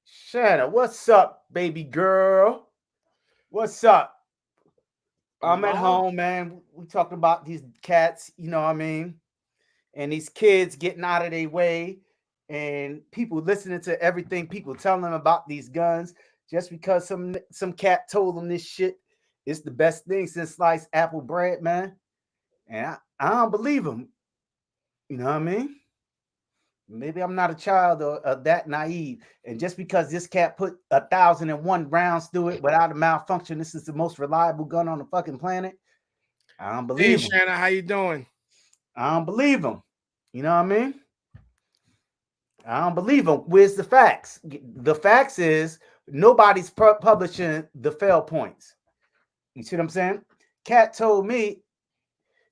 Shanna, what's up, baby girl? What's up? I'm at No, home, man. We talking about these cats, you know what I mean? And these kids getting out of their way and people listening to everything people telling them about these guns just because some cat told them this shit is the best thing since sliced apple bread, man. And I don't believe them. You know what I mean? Maybe I'm not a child or that naive. And just because this cat put 1,001 rounds through it without a malfunction, this is the most reliable gun on the fucking planet. I don't hey believe him. Shanna, how you doing? I don't believe him. You know what I mean? I don't believe him. Where's the facts? The facts is nobody's publishing the fail points. You see what I'm saying? Cat told me,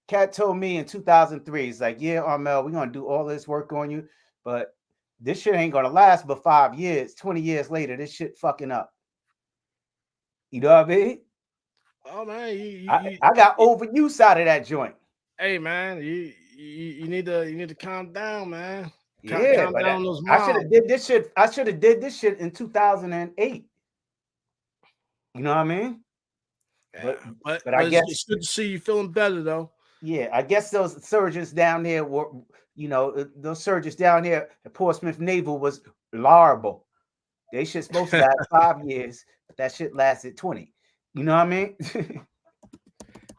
Cat told me in 2003, it's like, yeah, Armel, we're gonna do all this work on you, but this shit ain't gonna last but 5 years. 20 years later, this shit fucking up. You know what I mean? Oh man, I got overuse out of that joint. hey man, you need to calm down, man. Yeah, Calm but down those I should mobs. have did this shit. I should have did this shit in 2008. You know what I mean? Yeah, But but but I but guess it's good to see you feeling better though. yeah, I guess those surgeons down there were, those surgeons down there at Portsmouth Naval was liable. They shit supposed to last 5 years, but that shit lasted 20. You know what I mean?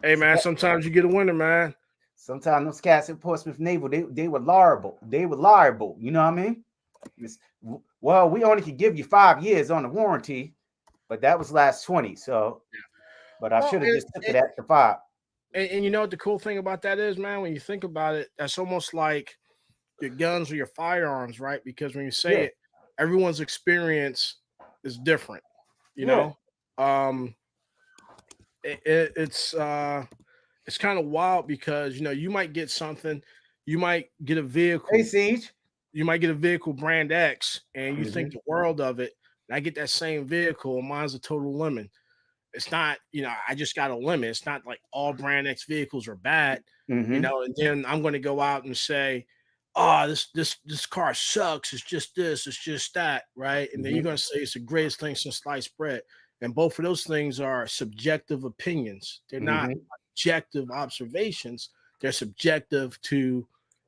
Hey man, sometimes you get a winner, man. Sometimes those cats at Portsmouth Naval, they were liable. They were liable. You know what I mean? It's, well, we only could give you 5 years on the warranty, but that was last 20. So, but I Well, should have just took it at the five. and you know what the cool thing about that is, man. When you think about it, that's almost like your guns or your firearms, right? Because when you say Yeah, it, everyone's experience is different. You yeah. know, um, it's kind of wild because you might get something, you might get a Hey, vehicle, Siege. you might get a vehicle brand X, and you think Hmm. the world of it. And I get that same vehicle, and mine's a total lemon. It's not, I just got a limit. It's not like all brand X vehicles are bad, Hmm. and then I'm going to go out and say, oh, this car sucks. It's just this, it's just that, right? And then you're Hmm. going to say it's the greatest thing since sliced bread. And both of those things are subjective opinions. They're not Hmm. objective observations. They're subjective to,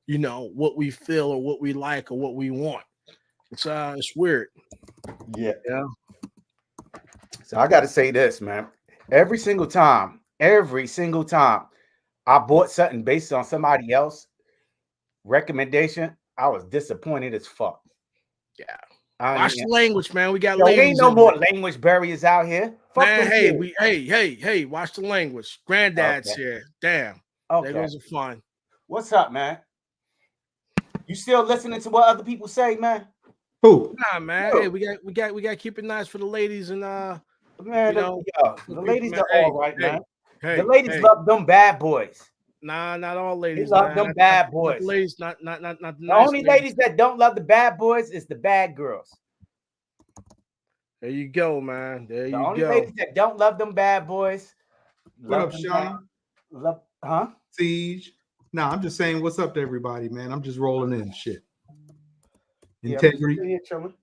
what we feel or what we like or what we want. It's weird. Yeah. Yeah. So I got to say this, man. Every single time I bought something based on somebody else recommendation, I was disappointed as fuck. Yeah. I Watch ain't, the language, man. We got yo, it ain't ladies no in here. more language barriers out here. Fuck Man, them hey, kids. hey, watch the language. Granddad's Okay. here. Damn. There Okay. goes the fun. What's up, man? You still listening to what other people say, man? Who? Nah, man. Hey, Yo, we got to keep it nice for the ladies and man, you know, the people, ladies man. are Hey, all right, hey, man. The hey, ladies hey. love them bad boys. Nah, not all They ladies, love man. them bad Not the boys. ladies, not the The nice only ladies. ladies that don't love the bad boys is the bad girls. There you go, man. There The you only go. ladies that don't love them bad boys What love up, them bad. Shauna? Love, huh? Siege? Nah, I'm just saying what's up to everybody, man. I'm just rolling in shit. Yeah, I'm just Integrity. sitting here chilling.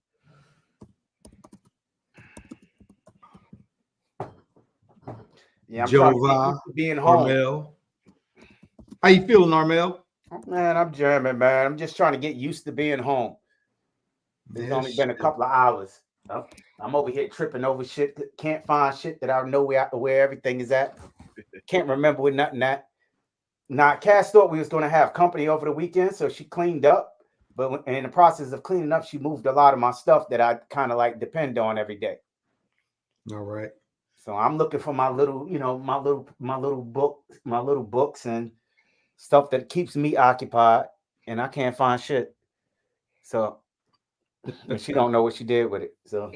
Yeah, I'm trying to get Jova. used to being home. Armel. How you feeling, Armel? Man, I'm German, man. I'm just trying to get used to being home. It's Yeah, only been a shit. couple of hours. I'm over here tripping over shit. Can't find shit that I know where everything is at. Can't remember with nothing at. Now, Cass thought we was going to have company over the weekend, so she cleaned up. But in the process of cleaning up, she moved a lot of my stuff that I kind of like depend on every day. All right. So I'm looking for my little, my little books and stuff that keeps me occupied, and I can't find shit. So and she don't know what she did with it. So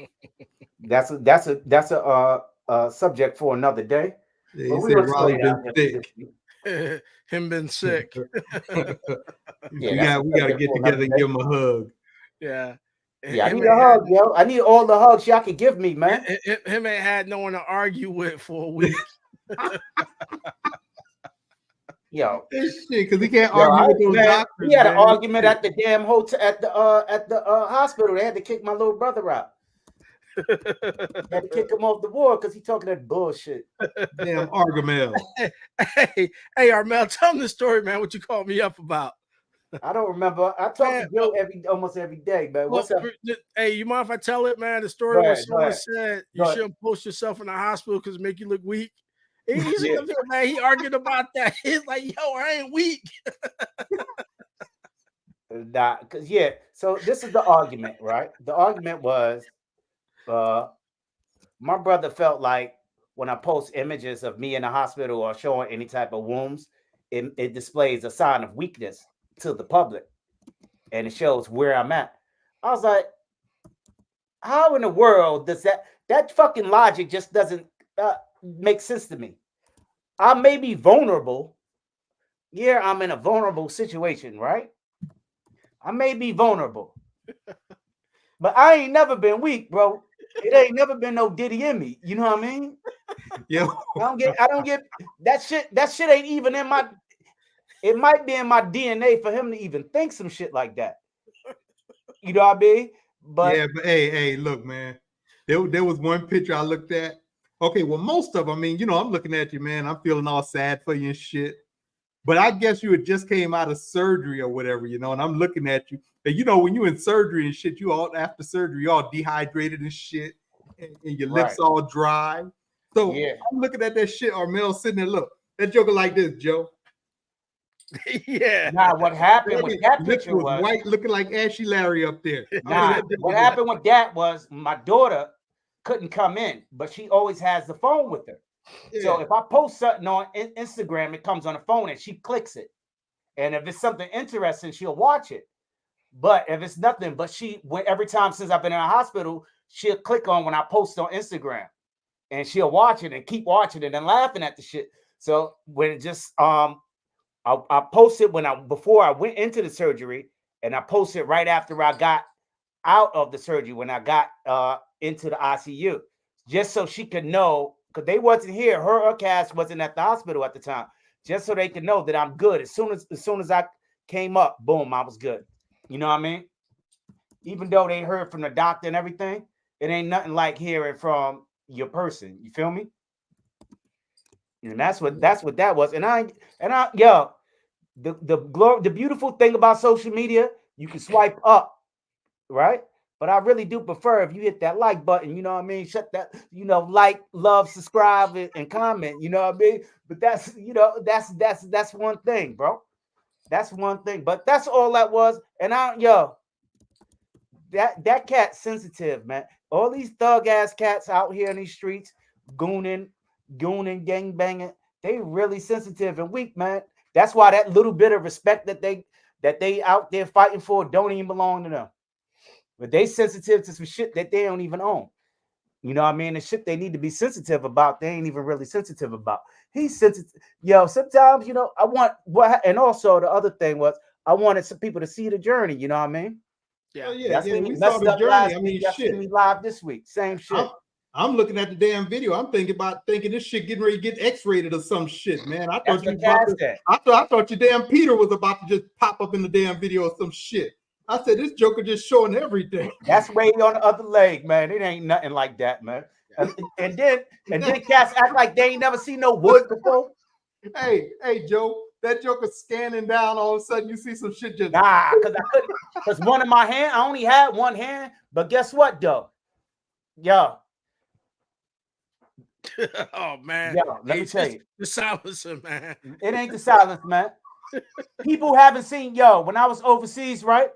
that's a subject for another day. Yeah, But he we're said gonna slow Raleigh it down been just this thick. week. Him been sick. Yeah, we that's a got we got to subject get for another together and day. give him a hug. Yeah. Yeah, I Him need a ain't had hug, yo. I need all the hugs y'all can give me, man. him ain't had no one to argue with for a week. Yo, This shit, because he can't yo, argue with those man, doctors, we had an man. argument at the damn hotel at the hospital. They had to kick my little brother out. Had to kick him off the board because he talking that bullshit. Damn Argamel. Hey, Armel, tell him the story, man. What you called me up about? I don't remember. I talk to Joe almost every day, man. What's up? Hey, you mind if I tell it, man? The story where someone said you shouldn't post yourself in the hospital because it make you look weak. He's yeah. Man, he argued about that. He's like, yo, I ain't weak. Nah, because yeah. So this is the argument, right? The argument was, my brother felt like when I post images of me in the hospital or showing any type of wounds, it displays a sign of weakness to the public, and it shows where I'm at. I was like, how in the world does that fucking logic just doesn't make sense to me? I may be vulnerable. Yeah, I'm in a vulnerable situation, right? I may be vulnerable, but I ain't never been weak, bro. It ain't never been no Diddy in me. You know what I mean? Yeah. I don't get that shit. That shit ain't even in my. It might be in my DNA for him to even think some shit like that. You know what I mean? But yeah, but hey, look, man. There was one picture I looked at. Okay, well, most of them, I mean, you know, I'm looking at you, man. I'm feeling all sad for you and shit. But I guess you had just came out of surgery or whatever, you know, and I'm looking at you. And you know, when you in surgery and shit, you all after surgery, you all dehydrated and shit, and your lips all dry. So yeah. I'm looking at that shit, Armel sitting there, look, that joker like this, Joe. Yeah. Now, what happened with that picture was white, looking like Ashy Larry up there. Nah, what happened with that was my daughter couldn't come in, but she always has the phone with her. Yeah. So if I post something on Instagram, it comes on the phone and she clicks it. And if it's something interesting, she'll watch it. But if it's nothing, but every time since I've been in a hospital, she'll click on when I post on Instagram, and she'll watch it and keep watching it and laughing at the shit. So when it just I posted before I went into the surgery, and I posted right after I got out of the surgery when I got into the ICU, just so she could know, because they wasn't here. Her cast wasn't at the hospital at the time, just so they could know that I'm good. As soon as I came up, boom, I was good. You know what I mean? Even though they heard from the doctor and everything, it ain't nothing like hearing from your person. You feel me? And that's what that was. And I yo, the beautiful thing about social media, you can swipe up, right? But I really do prefer if you hit that like button, you know what I mean? Shut that, you know, like, love, subscribe, and comment, you know what I mean? But that's, you know, that's one thing, bro. That's one thing. But that's all that was. And that cat's sensitive, man. All these thug ass cats out here in these streets, gooning, gang banging, they really sensitive and weak, man. That's why that little bit of respect that they out there fighting for don't even belong to them. But they sensitive to some shit that they don't even own. You know what I mean? The shit they need to be sensitive about, they ain't even really sensitive about. He's sensitive. Yo, sometimes, you know, and also the other thing was I wanted some people to see the journey, you know what I mean? Yeah, we saw the journey. I mean, shit. Me live this week, same shit. I'm looking at the damn video. I'm thinking this shit getting ready to get X-rated or some shit, man. I thought I thought your damn Peter was about to just pop up in the damn video or some shit. I said this joker just showing everything. That's way on the other leg, man. It ain't nothing like that, man. And then cats act like they ain't never seen no wood before. Hey, Joe, that joker scanning down. All of a sudden, you see some shit just because one of my hand, I only had one hand. But guess what, though? Yo. Oh man, yo, let me tell you, the silencer, man. It ain't the silence, man. People haven't seen. Yo, when I was overseas, right?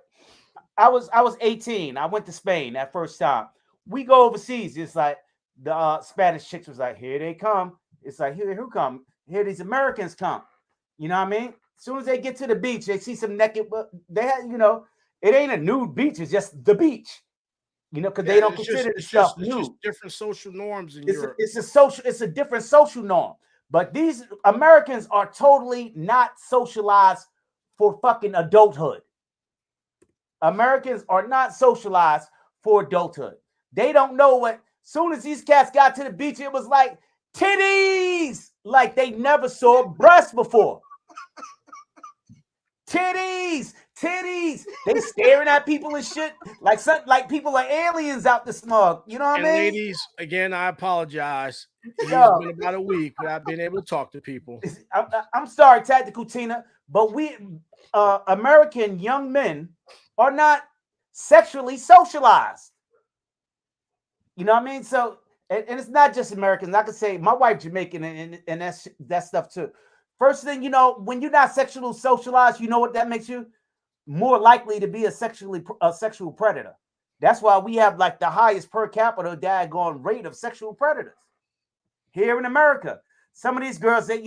I was 18. I went to Spain that first time. We go overseas. It's like the Spanish chicks was like, here they come. It's like, here who come? Here these Americans come. You know what I mean? As soon as they get to the beach, they see some naked. They had, you know, it ain't a nude beach. It's just the beach. You know, because they don't consider the stuff nude. Just different social norms in Europe. It's a different social norm. But these Americans are totally not socialized for fucking adulthood. Americans are not socialized for adulthood. They don't know what. Soon as these cats got to the beach, it was like titties, like they never saw breasts before. Titties titties. They staring at people and shit like people are aliens out the smog. You know what I mean? Ladies, again, I apologize. It's been about a week without being able to talk to people. I'm sorry, Tactical Tina, but we American young men are not sexually socialized. You know what I mean? So, and it's not just Americans. I could say my wife Jamaican and that stuff too. First thing, you know, when you're not sexually socialized, you know what that makes you? More likely to be a sexual predator. That's why we have like the highest per capita daggone rate of sexual predators here in America. Some of these girls, they've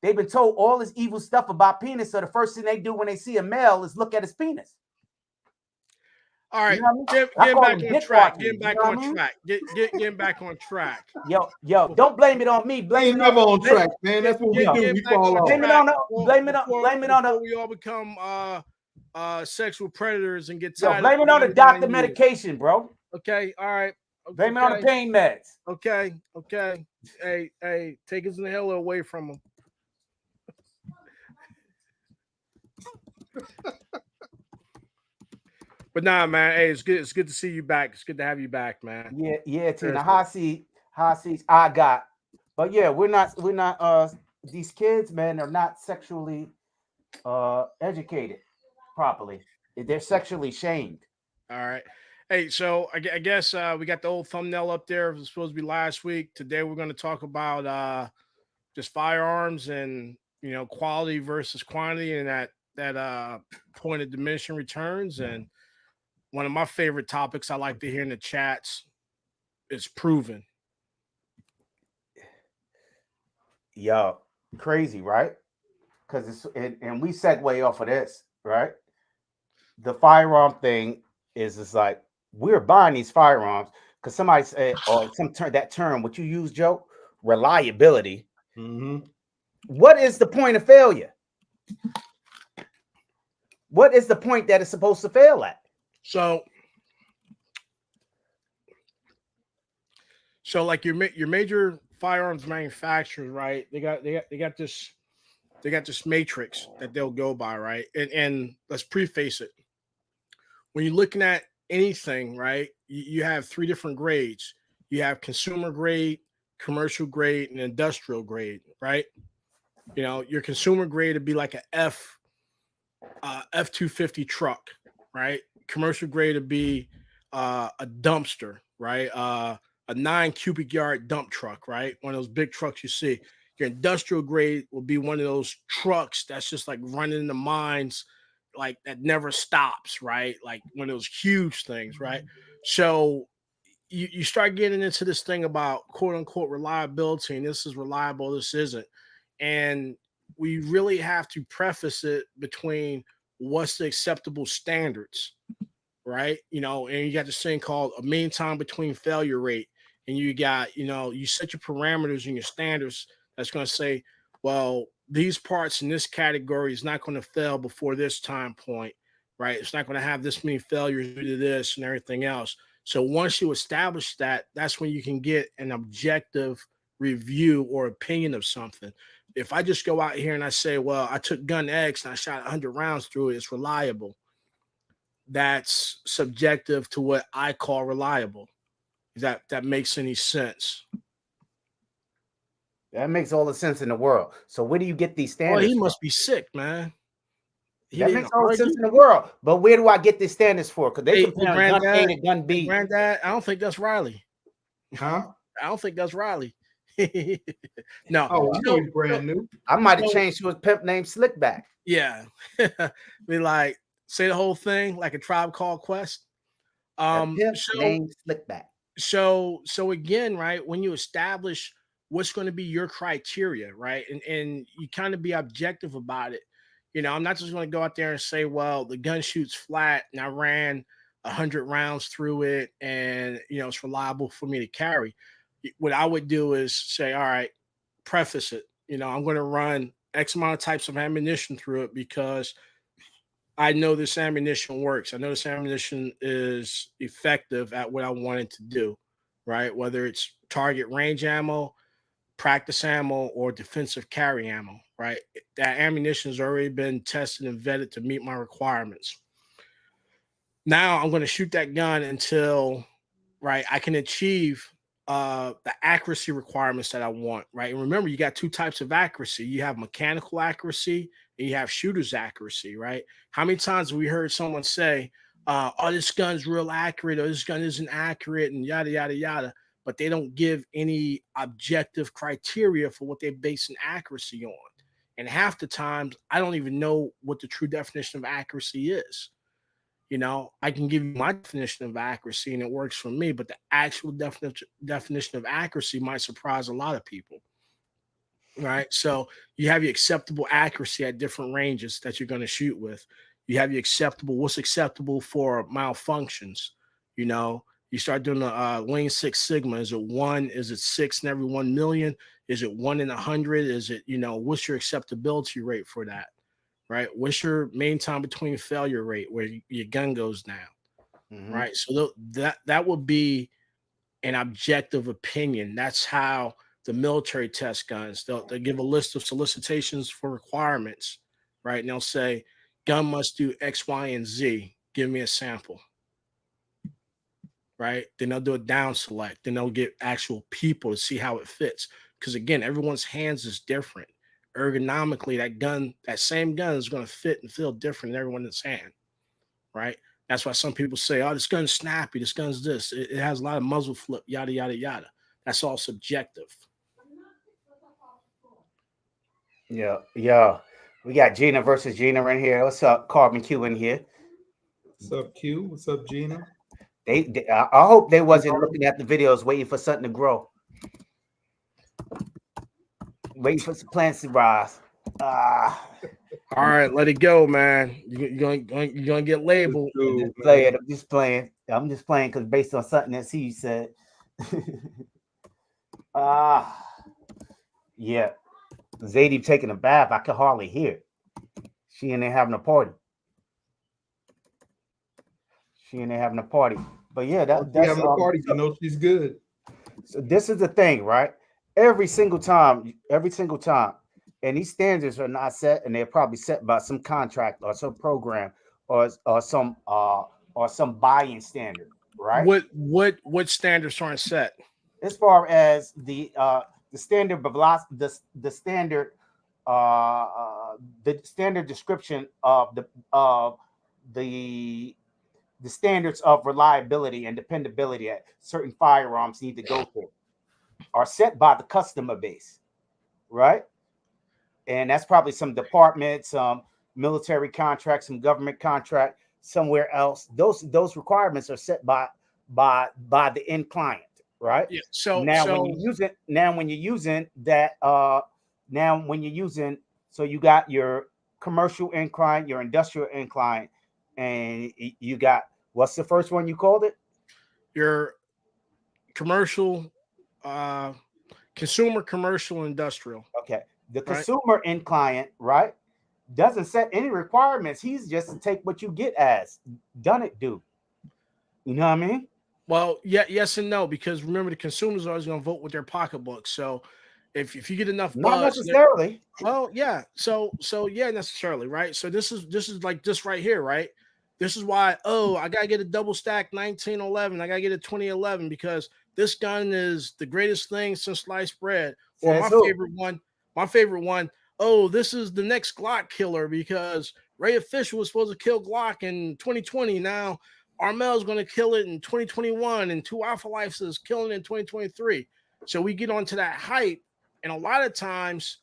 been told all this evil stuff about penis. So the first thing they do when they see a male is look at his penis. All right, getting back on track. Getting back on track. Getting back on track. Yo, don't blame it on me. Blame it never on track, man. That's what we do. We fall off. Blame it on the. We all become sexual predators and get tired. Blame it on the doctor medication, bro. Okay, all right. Blame it on the pain meds. Okay. Hey, take his inhaler away from him. But nah, man. Hey, it's good. It's good to see you back. It's good to have you back, man. Yeah. Tina, hot seats I got. But yeah, we're not. These kids, man, are not sexually educated properly. They're sexually shamed. All right. Hey, so I guess we got the old thumbnail up there. It was supposed to be last week. Today we're going to talk about just firearms and quality versus quantity, and that point of diminishing returns. And one of my favorite topics I like to hear in the chats is proven. Yo, crazy, right? Because and we segue off of this, right? The firearm thing is like we're buying these firearms because somebody said, or that term, what you use, Joe, reliability. Mm-hmm. What is the point of failure? What is the point that it's supposed to fail at? So like your major firearms manufacturers, right? They got this matrix that they'll go by, right? And let's preface it. When you're looking at anything, right, you have three different grades. You have consumer grade, commercial grade, and industrial grade, right? Your consumer grade would be like a F-250 truck, right? Commercial grade would be a dumpster, right? A 9 cubic yard dump truck, right? One of those big trucks you see. Your industrial grade will be one of those trucks that's just like running in the mines, like that never stops, right? Like one of those huge things, right? So you start getting into this thing about quote unquote reliability, and this is reliable, this isn't. And we really have to preface it between what's the acceptable standards, right? And you got this thing called a mean time between failure rate. And you got, you set your parameters and your standards that's going to say, well, these parts in this category is not going to fail before this time point, right? It's not going to have this many failures due to this and everything else. So once you establish that, that's when you can get an objective review or opinion of something. If I just go out here and I say, well, I took gun X and I shot 100 rounds through it, it's reliable. That's subjective to what I call reliable. That makes any sense? That makes all the sense in the world. So where do you get these standards? Well, he must be sick, man. That makes all the sense in the world. But where do I get these standards for? Because they compare gun A to gun B. Granddad, I don't think that's Riley. Huh? I don't think that's Riley. No. Oh, I know he's brand new. I might have changed to a pimp named Slickback. Yeah. Be like, say the whole thing like a Tribe Called Quest. Named Slickback. So again, right, when you establish what's going to be your criteria, right, and you kind of be objective about it, I'm not just going to go out there and say, well, the gun shoots flat and I ran 100 rounds through it and it's reliable for me to carry. What I would do is say, all right, preface it. I'm going to run X amount of types of ammunition through it because I know this ammunition works. I know this ammunition is effective at what I wanted to do, right? Whether it's target range ammo, practice ammo or defensive carry ammo, right? That ammunition has already been tested and vetted to meet my requirements. Now I'm going to shoot that gun until, right, I can achieve the accuracy requirements that I want, right? And remember, you got two types of accuracy. You have mechanical accuracy and you have shooter's accuracy, right? How many times have we heard someone say, oh, this gun's real accurate, or this gun isn't accurate, and yada, yada, yada, but they don't give any objective criteria for what they're basing accuracy on. And half the times, I don't even know what the true definition of accuracy is. You know, I can give you my definition of accuracy and it works for me, but the actual definition of accuracy might surprise a lot of people. Right. So you have your acceptable accuracy at different ranges that you're going to shoot with. You have your what's acceptable for malfunctions. You know, you start doing the Lean Six Sigma. Is it 1? Is it 6 in every 1 million? Is it 1 in 100? Is it, what's your acceptability rate for that? Right? What's your main time between failure rate where your gun goes down? Mhm. Right? So that would be an objective opinion. That's how the military test guns. They'll give a list of solicitations for requirements, right? And they'll say, gun must do X, Y, and Z. Give me a sample. Right? Then they'll do a down select. Then they'll get actual people to see how it fits. Because again, everyone's hands is different. Ergonomically, that same gun is going to fit and feel different in everyone's hand, right? That's why some people say, oh, this gun's snappy, this gun's this. It has a lot of muzzle flip, yada, yada, yada. That's all subjective. Yeah. We got Gina versus Gina right here. What's up, Carbon Q in here? What's up, Q? What's up, Gina? I hope they wasn't looking at the videos waiting for something to grow. Waiting for some plants to rise. All right, let it go, man. You're gonna get labeled. I'm just playing because based on something that C said. Yeah. Zadie taking a bath. I could hardly hear it. She in there having a party. But yeah, that's having a party. You know she's good. So this is the thing, right? Every single time, and these standards are not set, and they're probably set by some contract or some program or some buy-in standard, right? What standards aren't set? As far as the standard velocity, the standard description of the standards of reliability and dependability that certain firearms need to go through are set by the customer base, right? And that's probably some department, some military contract, some government contract somewhere else. Those requirements are set by the end client, right? Yeah. So so you got your commercial end client, your industrial end client, and you got, what's the first one you called it? Your commercial, consumer, commercial, industrial. Okay. The consumer end client, right, doesn't set any requirements. He's just to take what you get as done it, dude. You know what I mean? Well, yeah, yes and no, because remember, the consumer's always going to vote with their pocketbook. So if you get enough buzz, not necessarily. Well, yeah. So yeah, necessarily, right? So this is like this right here, right? This is why, I gotta get a double stack 1911. I gotta get a 2011 because this gun is the greatest thing since sliced bread. Or my favorite one. Oh, this is the next Glock killer because Ray Official was supposed to kill Glock in 2020. Now Armel's going to kill it in 2021, and 2 Alpha Lives is killing it in 2023. So we get onto that hype, and a lot of times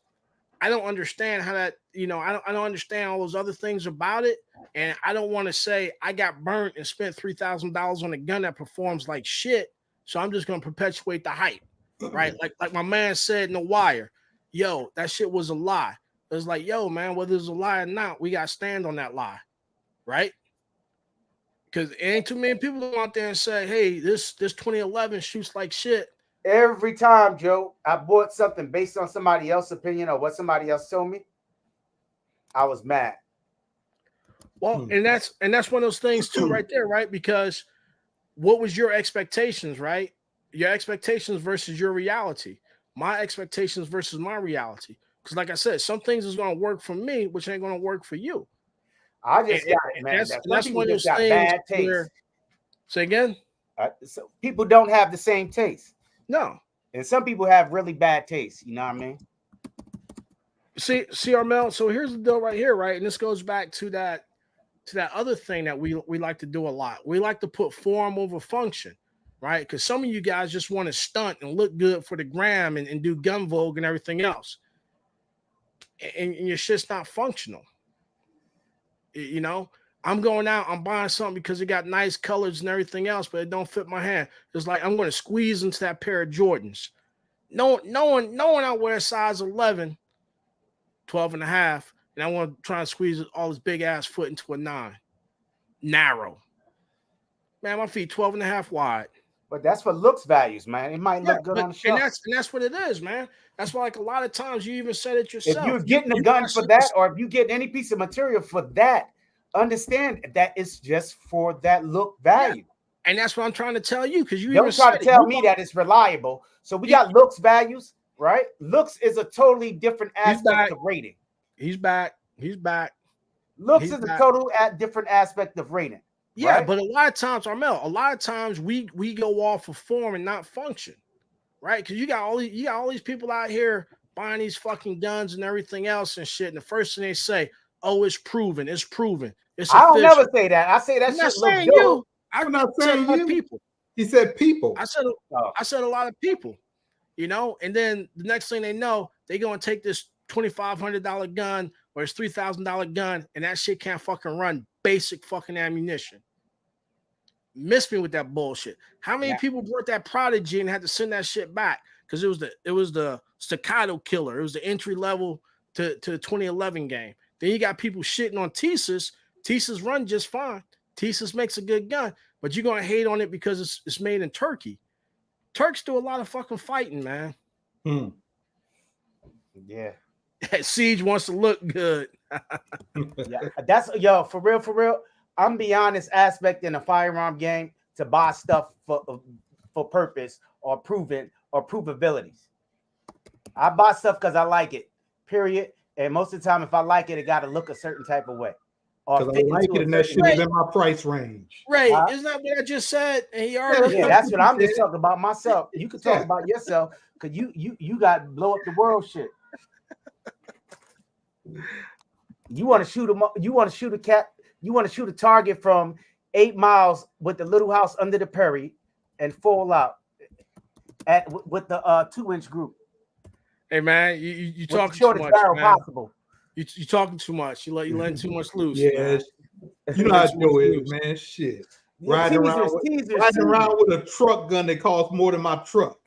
I don't understand how that, I don't understand all those other things about it, and I don't want to say I got burnt and spent $3,000 on a gun that performs like shit, so I'm just going to perpetuate the hype, right? Like my man said in The Wire, yo, that shit was a lie. It was like, yo, man, whether it's a lie or not, we got to stand on that lie, right? Because ain't too many people go out there and say, hey, this 2011 shoots like shit. Every time, Joe, I bought something based on somebody else's opinion or what somebody else told me, I was mad. Well, and that's one of those things too, right there, right? Because what was your expectations, right? Your expectations versus your reality. my expectations versus my reality. Because, like I said, some things is going to work for me, which ain't going to work for you. I just got it, man. That's People one of just those got things bad taste. where, say again? So people don't have the same taste. No. And some people have really bad taste. You know what I mean? See, Armel. So here's the deal right here, right? And this goes back to that other thing that we like to do a lot. We like to put form over function, right? Because some of you guys just want to stunt and look good for the gram and do gun vogue and everything else. And your shit's not functional. You know, I'm going out, I'm buying something because it got nice colors and everything else, but it don't fit my hand. It's like I'm going to squeeze into that pair of Jordans. No one I wear a size 11, 12 and a half, and I want to try and squeeze all this big ass foot into a 9. Narrow. Man, my feet 12 and a half wide. But that's for looks values, man. It might look good on the shelf. And that's what it is, man. That's why, like, a lot of times you even said it yourself. If you're getting a gun for that, or if you get any piece of material for that, understand that it's just for that look value. Yeah. And that's what I'm trying to tell you, because you don't try to tell me that it's reliable. So we got looks values, right? Looks is a totally different aspect of rating. He's back. Looks is a total different aspect of rating. Yeah, right? But a lot of times, Armel, we go off of form and not function, right? Because you got all these people out here buying these fucking guns and everything else and shit. And the first thing they say, "Oh, it's proven. It's proven." I don't never say that. I say that shit looks good. You. I'm not saying you. People. He said people. I said a lot of people. You know, and then the next thing they know, they go and take this $2,500 gun or this $3,000 gun, and that shit can't fucking run basic fucking ammunition. Miss me with that bullshit. How many people bought that Prodigy and had to send that shit back because it was the staccato killer. It was the entry level to the 2011 game. Then you got people shitting on Thesis. Thesis run just fine. Thesis makes a good gun, but you're gonna hate on it because it's made in Turkey. Turks do a lot of fucking fighting, man. Yeah. Siege wants to look good. Yeah, that's for real. I'm beyond this aspect in a firearm game to buy stuff for purpose or proven or provabilities. I buy stuff because I like it, period. And most of the time, if I like it, it got to look a certain type of way. Because I like it and that shit is in my price range. Right. Isn't that what I just said? And he already that's what I'm just talking about myself. You can talk about yourself because you got blow up the world shit. You want to shoot a target from 8 miles with the little house under the prairie and fall out with the 2-inch group. Hey man, you talking too much, man. Possible. You talking too much. You letting too much loose. Yeah, you know how Joe is, man. Shit, riding around with a truck gun that costs more than my truck.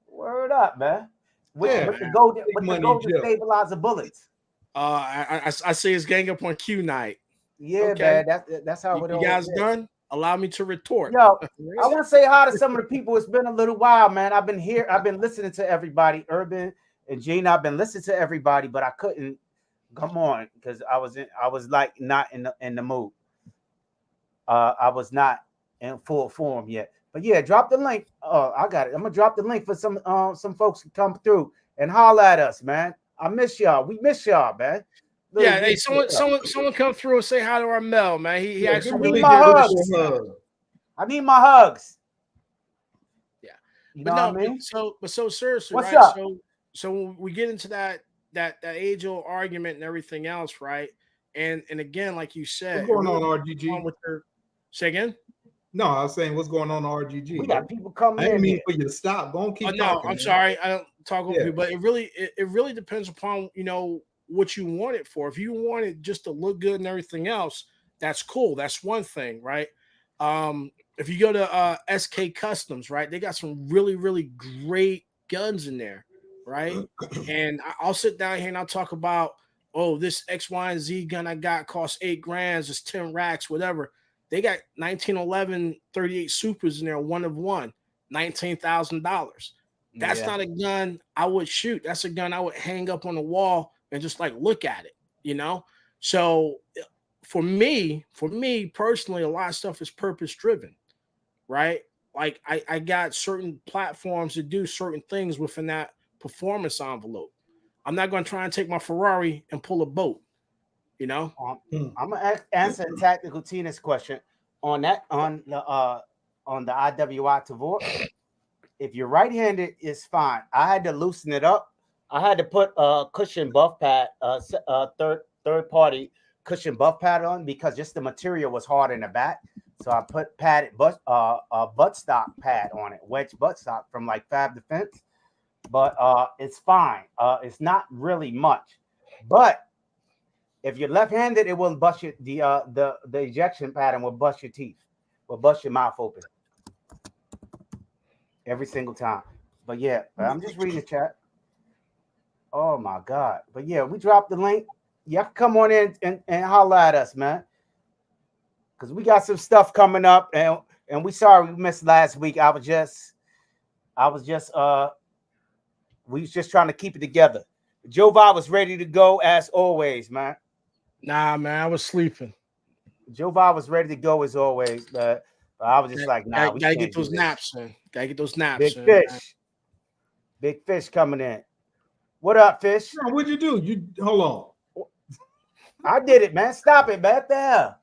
Word up, man. With the golden stabilizer bullets. I say it's gang up on Q night. Yeah, okay. Man. That's how you guys done. Allow me to retort. Yo, I want to say hi to some of the people. It's been a little while, man. I've been here. I've been listening to everybody. Urban and Gene. I've been listening to everybody, but I couldn't come on because I was like not in the mood. I was not in full form yet. But yeah, drop the link. I got it. I'm gonna drop the link for some folks to come through and holler at us, man. I miss y'all. We miss y'all, man. Yeah, hey, someone come through and say hi to Armel, man. He actually really my hugs. I need my hugs. Yeah, you know what I mean? So seriously, what's right? Up? So when we get into that age-old argument and everything else, right? And again, like you said, what's going on, RGG? Say again? No, I was saying what's going on, RGG? We got people coming in. I didn't mean for you to stop. Go on, keep talking. No, I'm sorry. I don't talk over you, but it really depends upon what you want it for. If you want it just to look good and everything else, that's cool. That's one thing, right? If you go to SK Customs, right, they got some really, really great guns in there, right? And I'll sit down here and I'll talk about, oh, this X, Y, and Z gun I got costs $8,000, it's 10 racks, whatever. They got 1911 38 Supers in there, one of one, $19,000. That's not a gun I would shoot. That's a gun I would hang up on the wall and just like look at it, So for me personally, a lot of stuff is purpose driven, right? Like I got certain platforms to do certain things within that performance envelope. I'm not going to try and take my Ferrari and pull a boat. You know, I'm gonna answer Tactical Tina's question on the IWI Tavor. If you're right-handed, it's fine. I had to loosen it up. I had to put a cushion buff pad, third party cushion buff pad on because just the material was hard in the back. So I put padded buttstock pad on it, wedge buttstock from like Fab Defense. But it's fine. It's not really much. But if you're left-handed, it will bust your the ejection pattern will bust your teeth, will bust your mouth open every single time. But yeah, I'm just reading the chat. Oh my God! But yeah, we dropped the link. You have to come on in and holler at us, man, because we got some stuff coming up, and we sorry we missed last week. We was just trying to keep it together. Joe Vi was ready to go as always, man. Nah, man, I was sleeping. Joe Vi was ready to go as always, but I was just like, nah, we gotta can't get those do this. naps in. Gotta get those naps. Big in, fish, man. big fish coming in. What up, fish? No, what'd you do? You hold on. I did it, man. Stop it, man. There.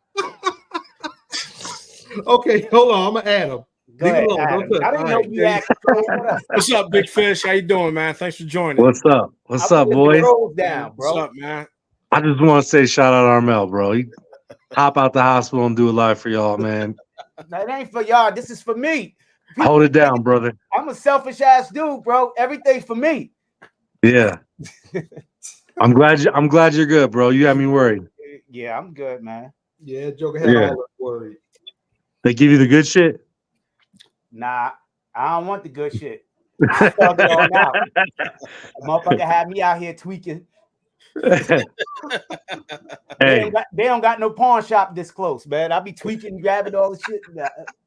Okay, hold on. I'm gonna add him. Go Leave ahead, it alone. Adam. Don't touch. I didn't know All right, you there asked. What up? What's up, Big Fish? How you doing, man? Thanks for joining. What's up? What's I'm up, putting the boys? rolls down, bro. What's up, man? I just want to say shout out Armel, bro. He hop out the hospital and do it live for y'all, man. That ain't for y'all. This is for me. Hold it down, brother. I'm a selfish ass dude, bro. Everything's for me. Yeah. I'm glad you're good, bro. You had me worried. Yeah, I'm good, man. Yeah, Joker had Yeah. all us worried. They give you the good shit. Nah, I don't want the good shit. I thug it all out. Motherfucker had me out here tweaking. Hey, They don't got no pawn shop this close, man. I be tweaking, grabbing all the shit.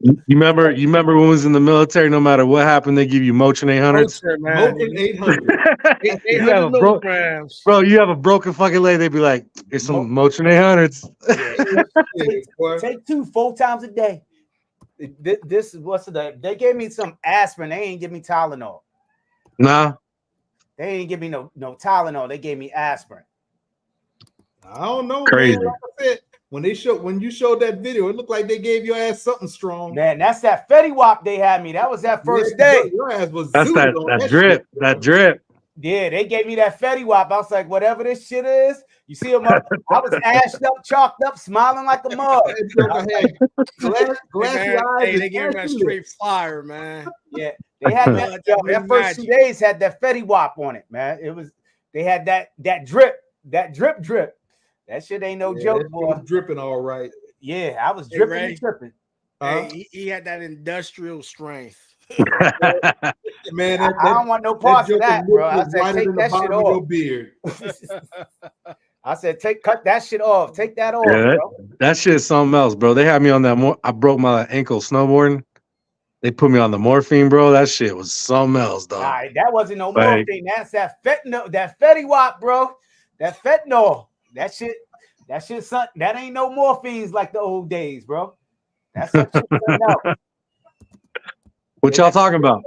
you remember when we was in the military? No matter what happened, they give you Motrin 800s. Road trip, man. Moken 800. You have 800 a broke, milligrams. bro. You have a broken fucking leg. They'd be like, "Here's some Motrin 800s." Yeah, boy. Take 2 4 times a day. This is what's the? They gave me some aspirin. They ain't give me Tylenol. Nah. They ain't give me no Tylenol. They gave me aspirin. I don't know. Crazy. Man. Like I said, when you showed that video, it looked like they gave your ass something strong. Man, that's that Fetty Wap they had me. That was that first day. Your ass was That's zooted on that drip. shit, bro. That drip. Yeah, they gave me that Fetty Wap. I was like, whatever this shit is. You see him up? I was ashed up, chalked up, smiling like a mug. That Joker had glassy Hey, man, eyes. hey, they and gave me that ashy straight lips. fire, man. Yeah, they had that first 2 days had that Fetty Wap on it, man. They had that drip. That shit ain't no Yeah, joke, that boy. was dripping all right. Yeah, I was Hey, dripping Ray. and tripping. Hey, he had that industrial strength. Man, I don't want no parts of that, bro. I said, take that shit Your off. beard. I said, cut that shit off. Take that off, Yeah, bro. that shit's something else, bro. They had me on that. I broke my ankle snowboarding. They put me on the morphine, bro. That shit was something else, dog. All right, that wasn't no Like- morphine. That's that fentanyl, that Fetty Wap, bro. That fentanyl. That shit, son, that ain't no morphines like the old days, bro. That's some shit something else. What y'all talking about?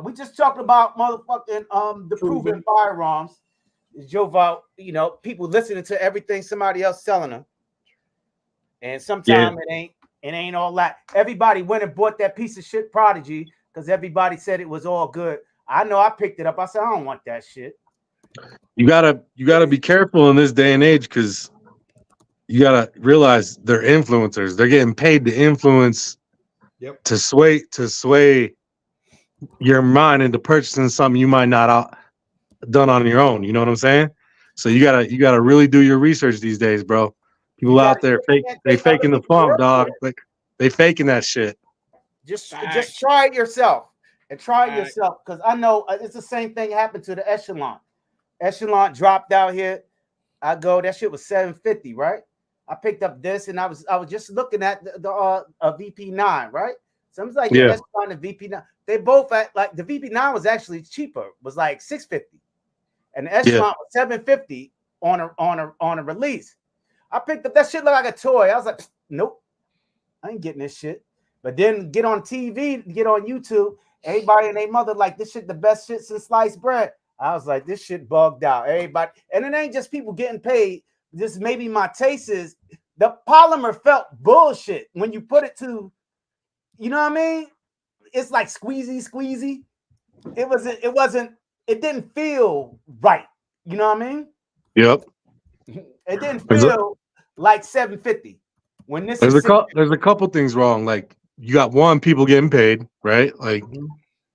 We just talked about motherfucking the proven firearms. Joe Val, people listening to everything somebody else telling them. And sometimes it ain't all that. Everybody went and bought that piece of shit Prodigy because everybody said it was all good. I know I picked it up. I said, I don't want that shit. You gotta be careful in this day and age because you gotta realize they're influencers. They're getting paid to influence, to sway your mind into purchasing something you might not done on your own. You know what I'm saying? So you gotta really do your research these days, bro. People out there faking the funk, dog. Like they faking that shit. Just try it yourself and try it yourself because I know it's the same thing happened to the Echelon. Echelon dropped out here. That shit was $750, right? I picked up this and I was just looking at the VP9, right? So I was like, yeah, Echelon and VP9. They both like the VP9 was actually cheaper, was like $650, and the Echelon was $750 on a release. I picked up that shit looked like a toy. I was like, nope, I ain't getting this shit. But then get on TV, get on YouTube. Everybody and their mother like this shit the best shit since sliced bread. I was like, this shit bugged out. Everybody, and it ain't just people getting paid. This maybe my taste is the polymer felt bullshit when you put it to, you know what I mean? It's like squeezy. It didn't feel right. You know what I mean? Yep. It didn't There's feel like 750 when this There's is there's a couple things wrong. Like you got one, people getting paid, right? Like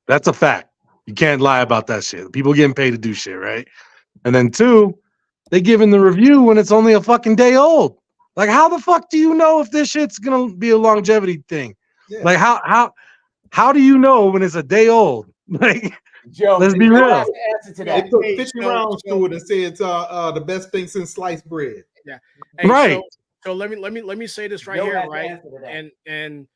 that's a fact. You can't lie about that shit. People getting paid to do shit, right? And then two, they giving the review when it's only a fucking day old. Like how the fuck do you know if this shit's gonna be a longevity thing? Yeah. Like how do you know when it's a day old? Like Joe, let's be Joe real. has the answer to They that. put Hey, 50 so- rounds so- to it and say it's the best thing since sliced bread. Hey, Right. So let me say this right Joe here, has the right? answer to that. And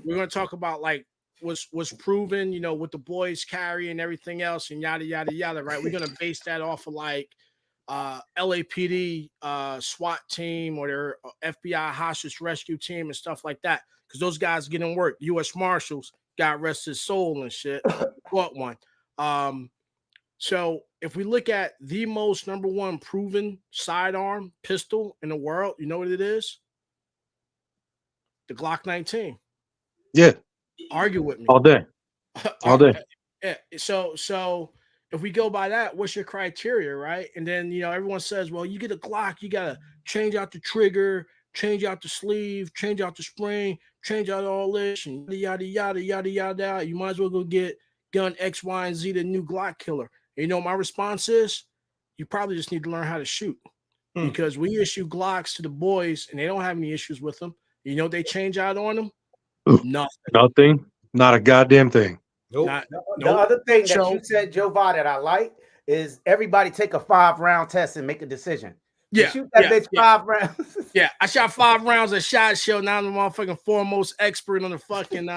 we're gonna talk about like what's proven, you know, what the boys carry and everything else, and yada yada yada. Right? We're gonna base that off of like LAPD SWAT team or their FBI hostage rescue team and stuff like that, because those guys get in work. U.S. Marshals, God rest his soul and shit, caught one. So if we look at the most number one proven sidearm pistol in the world, you know what it is? The Glock 19. Yeah, Argue with me. all day. All day. Yeah. So if we go by that, what's your criteria, right? And then everyone says, well, you get a Glock, you gotta change out the trigger, change out the sleeve, change out the spring, change out all this, and yada yada yada yada. You might as well go get gun X, Y, and Z, the new Glock killer. And my response is, you probably just need to learn how to shoot, because we issue Glocks to the boys and they don't have any issues with them. You know what they change out on them? Nothing. Nothing. Not a goddamn thing. Nope. The other thing that So- you said, Joe Va, that I like is everybody take a 5-round test and make a decision. You Yeah, shoot that yeah, bitch yeah. 5 rounds. Yeah, I shot 5 rounds at SHOT Show. Now I'm the motherfucking foremost expert on the fucking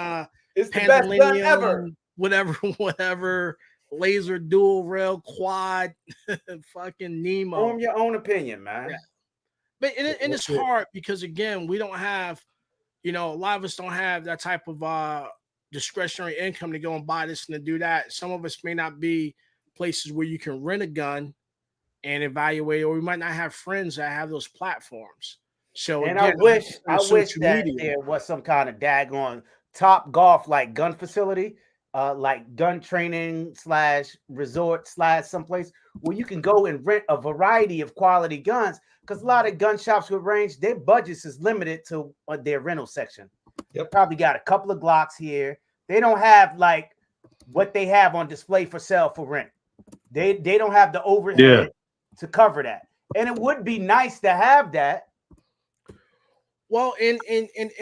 It's the best gun ever. whatever, laser dual rail quad, fucking Nemo. Form your own opinion, man. Yeah. But and it's hard because again, we don't have, a lot of us don't have that type of discretionary income to go and buy this and to do that. Some of us may not be places where you can rent a gun and evaluate, or we might not have friends that have those platforms. So And again, I wish social that media. there was some kind of daggone Top Golf like gun facility, like gun training / resort / someplace where you can go and rent a variety of quality guns. Because a lot of gun shops with range, their budgets is limited to their rental section. Yep. Probably got a couple of Glocks here. They don't have like what they have on display for sale for rent. They don't have the overhead to cover that. And it would be nice to have that. Well, in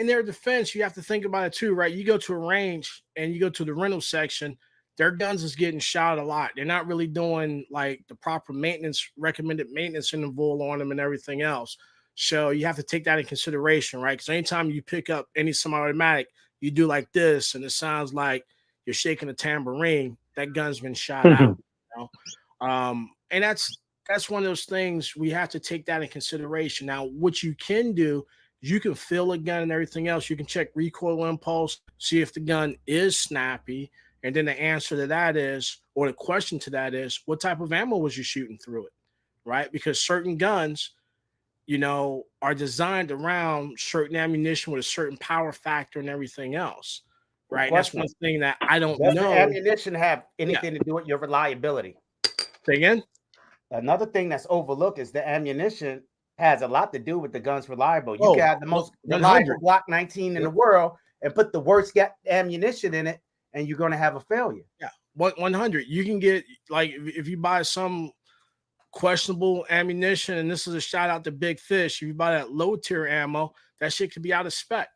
their defense, you have to think about it too, right? You go to a range and you go to the rental section, their guns is getting shot a lot. They're not really doing like the proper recommended maintenance interval on them and everything else. So you have to take that in consideration, right? Because anytime you pick up any semi-automatic, you do like this, and it sounds like you're shaking a tambourine. That gun's been shot out. And that's one of those things we have to take that in consideration. Now, what you can do, you can fill a gun and everything else. You can check recoil impulse, see if the gun is snappy. And then the answer to that is, or the question to that is, what type of ammo was you shooting through it? Right? Because certain guns, are designed around certain ammunition with a certain power factor and everything else. Right? And that's one thing that I don't Does know. the ammunition have anything to do with your reliability? Say again? Another thing that's overlooked is the ammunition has a lot to do with the gun's reliable. You Oh, can have the most 100. reliable Glock 19 in the world and put the worst ammunition in it, and you're going to have a failure. Yeah, 100. You can get, like, if you buy some questionable ammunition, and this is a shout out to Big Fish, if you buy that low tier ammo, that shit could be out of spec.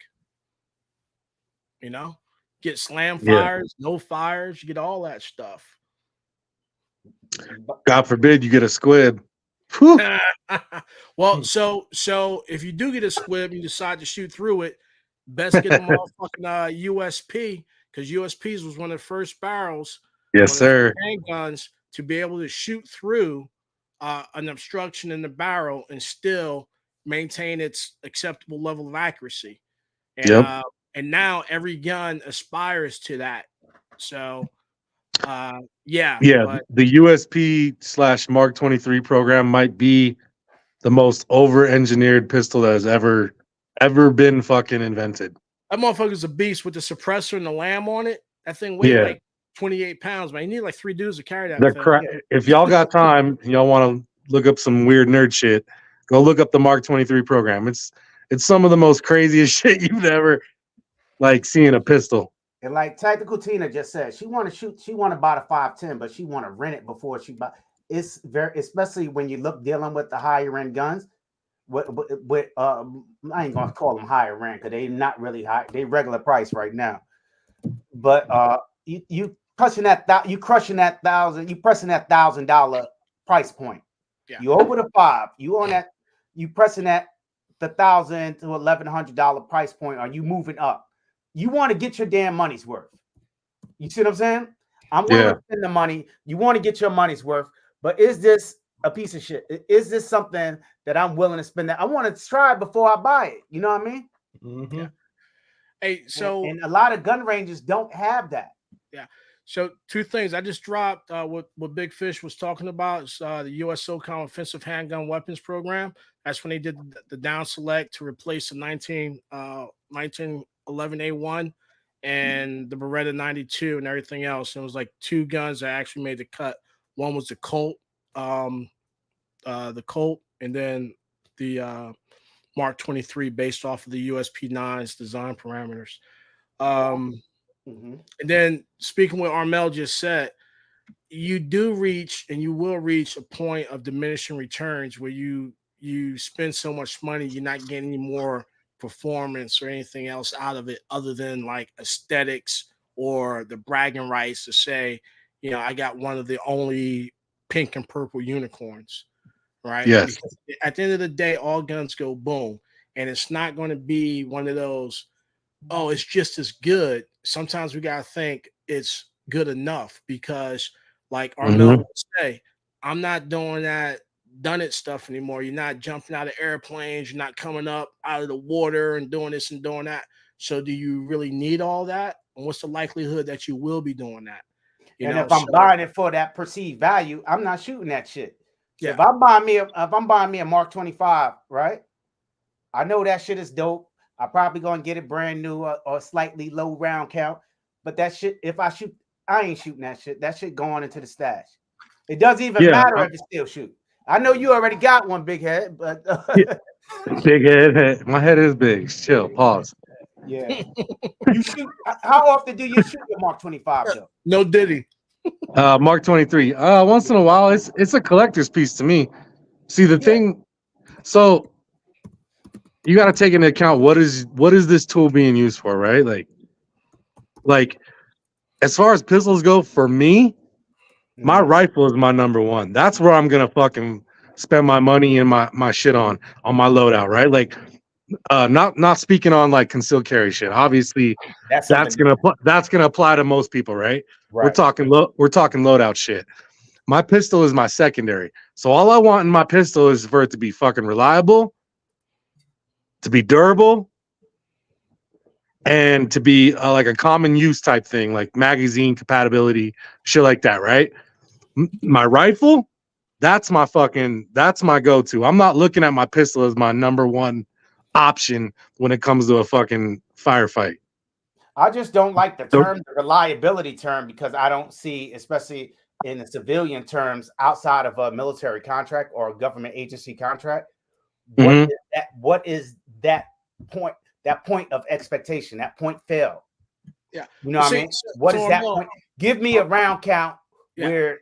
Get slam fires, no fires, you get all that stuff. God forbid you get a squib. Whew. Well, so if you do get a squib and you decide to shoot through it, best get a motherfucking USP, because USPs was one of the first barrels, Yes, sir. handguns to be able to shoot through an obstruction in the barrel and still maintain its acceptable level of accuracy. And, and now every gun aspires to that. So Yeah, Yeah, but the USP / Mark 23 program might be the most over-engineered pistol that has ever been fucking invented. that motherfucker's a beast with the suppressor and the lamb on it. That thing weighed Yeah. like 28 pounds, man. You need like 3 dudes to carry that The thing. If y'all got time, y'all want to look up some weird nerd shit, go look up the Mark 23 program. It's some of the most craziest shit you've ever like seen a pistol. And like Tactical Tina just said, she want to shoot, she want to buy the 510, but she want to rent it before she buy. It's very, especially when you look dealing with the higher end guns. With I ain't gonna call them higher end because they not really high. They regular price right now. But you crushing that $1,000, you pressing that $1,000 price point. Yeah. You over the 5, you on that, you pressing that the $1,000 to $1,100 price point. Are you moving up? You want to get your damn money's worth. You see what I'm saying? I'm willing to spend the money. You want to get your money's worth, but is this a piece of shit? Is this something that I'm willing to spend? That I want to try before I buy it. You know what I mean? Mm-hmm. Yeah. Hey, so and a lot of gun ranges don't have that. Yeah. So 2 things. I just dropped what Big Fish was talking about. It's the U.S. SOCOM Offensive Handgun Weapons Program. That's when they did the down select to replace the 1911A1 and the Beretta 92 and everything else. And it was like 2 guns that actually made the cut. One was the Colt, and then the Mark 23 based off of the USP9's design parameters. And then speaking what Armel just said, you do reach and you will reach a point of diminishing returns where you spend so much money, you're not getting any more performance or anything else out of it other than like aesthetics or the bragging rights to say, I got one of the only pink and purple unicorns, right? Yes. Because at the end of the day, all guns go boom. And it's not going to be one of those, oh, it's just as good. Sometimes we got to think it's good enough because, like Armel would say, I'm not doing that done it stuff anymore. You're not jumping out of airplanes. You're not coming up out of the water and doing this and doing that. So do you really need all that? And what's the likelihood that you will be doing that? If I'm buying it for that perceived value, I'm not shooting that shit. So if I'm buying me a Mark 25, right? I know that shit is dope. I'm probably gonna get it brand new or slightly low round count. But that shit, if I shoot, I ain't shooting that shit. That shit going into the stash. It doesn't even matter if it's still shoot. I know you already got one, big head, but big head. My head is big. Chill. Pause. Yeah. You shoot. How often do you shoot the Mark 25 though? No Diddy. Mark 23. Once in a while, it's a collector's piece to me. See the thing. So you got to take into account what is this tool being used for, right? Like as far as pistols go, for me, my rifle is my number one. That's where I'm gonna fucking spend my money and my shit on my loadout, right? Like, not speaking on like concealed carry shit. Obviously, that's gonna apply to most people, right? We're talking loadout shit. My pistol is my secondary. So all I want in my pistol is for it to be fucking reliable, to be durable, and to be like a common use type thing, like magazine compatibility, shit like that, right? My rifle, that's my go-to. I'm not looking at my pistol as my number one option when it comes to a fucking firefight. I just don't like the term, the reliability term, because I don't see, especially in the civilian terms, outside of a military contract or a government agency contract, what is that point? That point of expectation, that point fail. Yeah. You know what I mean? What is that point? Give me a round count where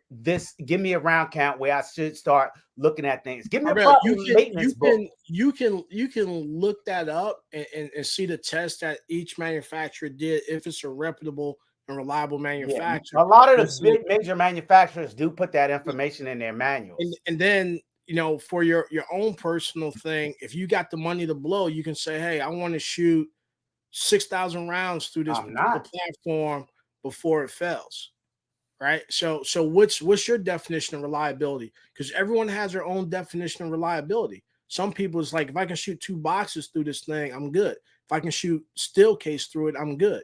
give me a round count where I should start looking at things. Give me a proper maintenance book. You can look that up and see the test that each manufacturer did if it's a reputable and reliable manufacturer. A lot of the big major manufacturers do put that information in their manuals. And then for your own personal thing, if you got the money to blow, you can say, hey, I want to shoot 6,000 rounds through this platform before it fails. Right. So what's your definition of reliability? Because everyone has their own definition of reliability. Some people is like, if I can shoot 2 boxes through this thing, I'm good. If I can shoot steel case through it, I'm good.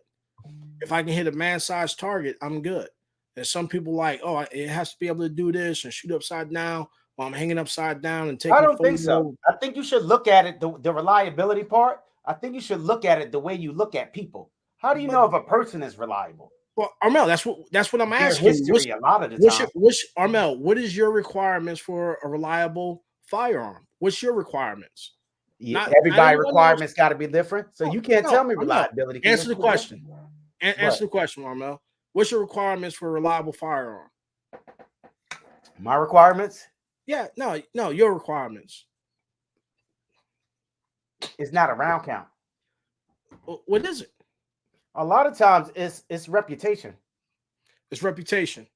If I can hit a man-sized target, I'm good. And some people like, oh, it has to be able to do this and shoot upside down while I'm hanging upside down and taking. I don't think so. I think you should look at it the reliability part. I think you should look at it the way you look at people. How do you know if a person is reliable? Well, Armel, that's what I'm Their asking. history a lot of the time. Armel, what is your requirements for a reliable firearm? What's your requirements? Yeah, everybody requirements got to be different. So you can't tell me reliability. Answer the question. Answer the question, Armel. What's your requirements for a reliable firearm? My requirements? Yeah, no, your requirements. It's not a round count. What is it? A lot of times it's reputation. It's reputation.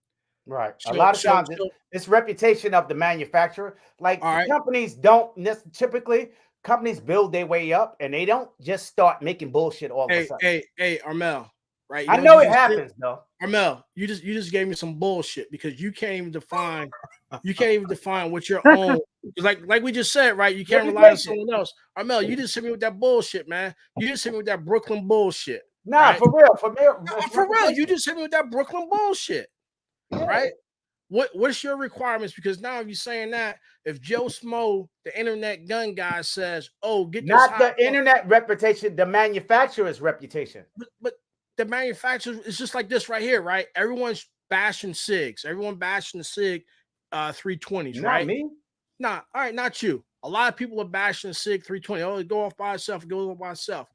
Right. A lot of times it's reputation of the manufacturer. Like companies don't typically companies build their way up and they don't just start making bullshit all of a sudden. Hey, Armel, right? I know it happens though. Armel, you just gave me some bullshit because you can't even define what your own like we just said, right? You can't rely on someone else. Armel, you just hit me with that bullshit, man. You just hit me with that Brooklyn bullshit. Nah, right? For real. You just hit me with that Brooklyn bullshit. Yeah. Right? What's your requirements? Because now if you're saying that, if Joe Smo, the internet gun guy, says, "Oh, get this not the internet reputation, the manufacturer's reputation." But the manufacturer is just like this right here, right? Everyone's bashing SIGs. Everyone bashing the SIG 320s, not right? Me? Nah, all right, not you. A lot of people are bashing the SIG 320. Oh, it go off by itself. It goes off by itself.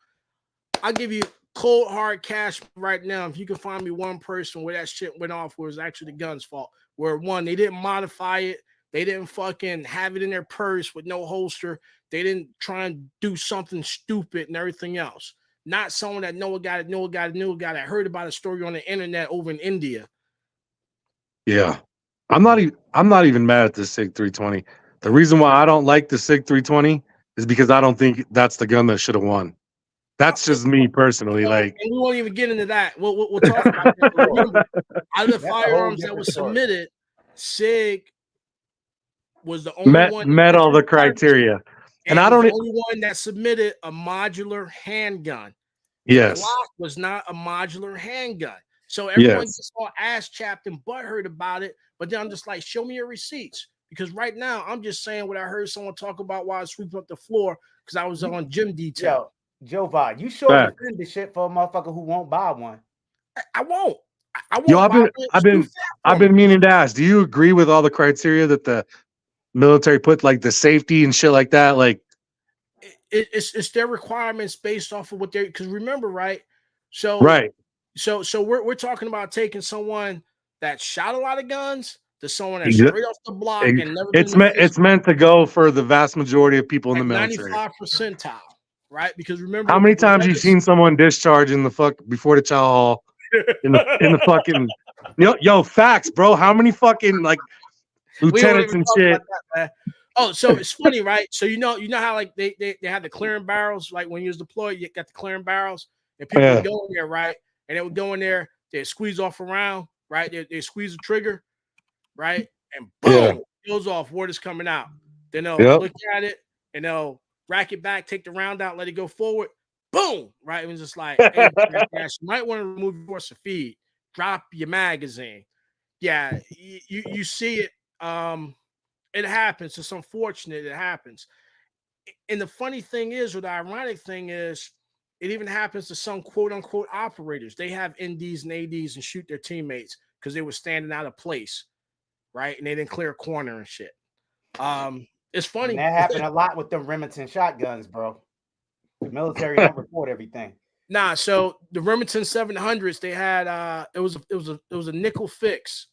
I'll give you cold hard cash right now. If you can find me one person where that shit went off, where it was actually the gun's fault. Where one, they didn't modify it. They didn't fucking have it in their purse with no holster. They didn't try and do something stupid and everything else. Not someone that knew a guy that heard about a story on the internet over in India. Yeah. I'm not even mad at the SIG 320. The reason why I don't like the SIG 320 is because I don't think that's the gun that should have won. That's just me personally. Like, and we won't even get into that. We'll talk about that. Remember, out of the firearms that was submitted, SIG was the only one met all the criteria. And I don't the only one that submitted a modular handgun. Yes. Glock was not a modular handgun. So everyone just all ass chapped and butthurt about it. But then I'm just like, show me your receipts. Because right now I'm just saying what I heard someone talk about while I was sweeping up the floor because I was on gym detail. Joe Vod, you sure defend the shit for a motherfucker who won't buy one? I won't. Yo, I've been meaning to ask. Do you agree with all the criteria that the military put, like the safety and shit like that? Like, it's their requirements based off of what they're. Because remember, right? So we're talking about taking someone that shot a lot of guns to someone that's straight off the block and never. It's meant to go for the vast majority of people in the military. 95 percentile. Right, because remember how many times you've seen someone discharge in the before the chow hall in the fucking yo facts, bro. How many fucking like lieutenants and shit? Oh, so it's funny, right? So you know how like they had the clearing barrels, like when you was deployed, you got the clearing barrels, and people would go in there, right? And they would go in there, they squeeze off around, right? They squeeze the trigger, right? And boom, it goes off. Word is coming out. Then they'll look at it and they'll rack it back, take the round out, let it go forward. Boom! Right? It was just like, hey, you might want to remove your force of feed. Drop your magazine. Yeah, you see it. It happens. It's unfortunate. It happens. And the funny thing is, or the ironic thing is, it even happens to some quote unquote operators. They have NDs and ADs and shoot their teammates because they were standing out of place, right? And they didn't clear a corner and shit. It's funny. And that happened a lot with them Remington shotguns, bro. The military don't report everything. Nah, so the Remington 700s, they had it was a nickel fix,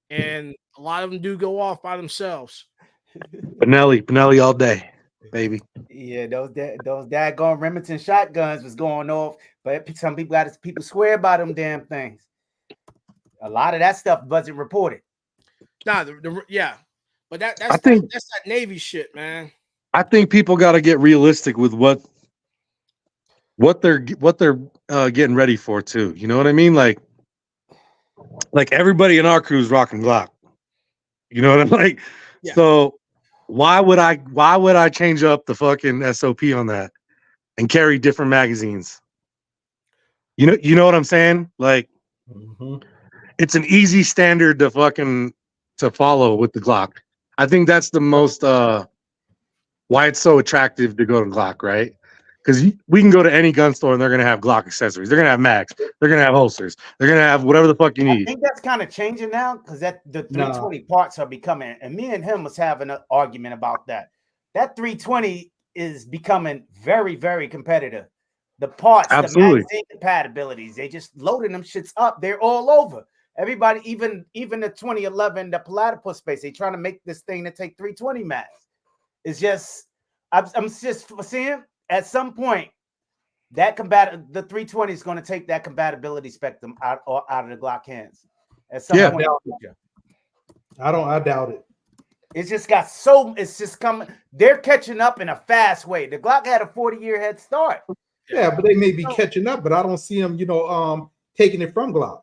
and a lot of them do go off by themselves. Benelli all day, baby. Yeah, those daggone Remington shotguns was going off, but some people swear by them damn things. A lot of that stuff wasn't reported. Nah, but that's that Navy shit, man. I think people got to get realistic with what they're getting ready for too. You know what I mean? Like everybody in our crew is rocking Glock. You know what I'm like? Yeah. So why would I change up the fucking SOP on that and carry different magazines? You know what I'm saying? Like, it's an easy standard to follow with the Glock. I think that's the most why it's so attractive to go to Glock, right? Because we can go to any gun store and they're gonna have Glock accessories. They're gonna have mags. They're gonna have holsters. They're gonna have whatever the fuck you I need. think that's kind of changing now because that the Nah. 320 parts are becoming, and me and him was having an argument about that. That 320 is becoming very, very competitive. The parts, Absolutely. the magazine compatibilities, they just loading them shits up. They're all over. Everybody, even the 2011, the Platypus space, they trying to make this thing to take 320 mags. It's just, I'm just seeing at some point that the 320 is going to take that compatibility spectrum out of the Glock hands. At some Yeah. point in the future. I doubt it. It's just it's just coming. They're catching up in a fast way. The Glock had a 40-year head start. Yeah, but they may be catching up, but I don't see them, taking it from Glock.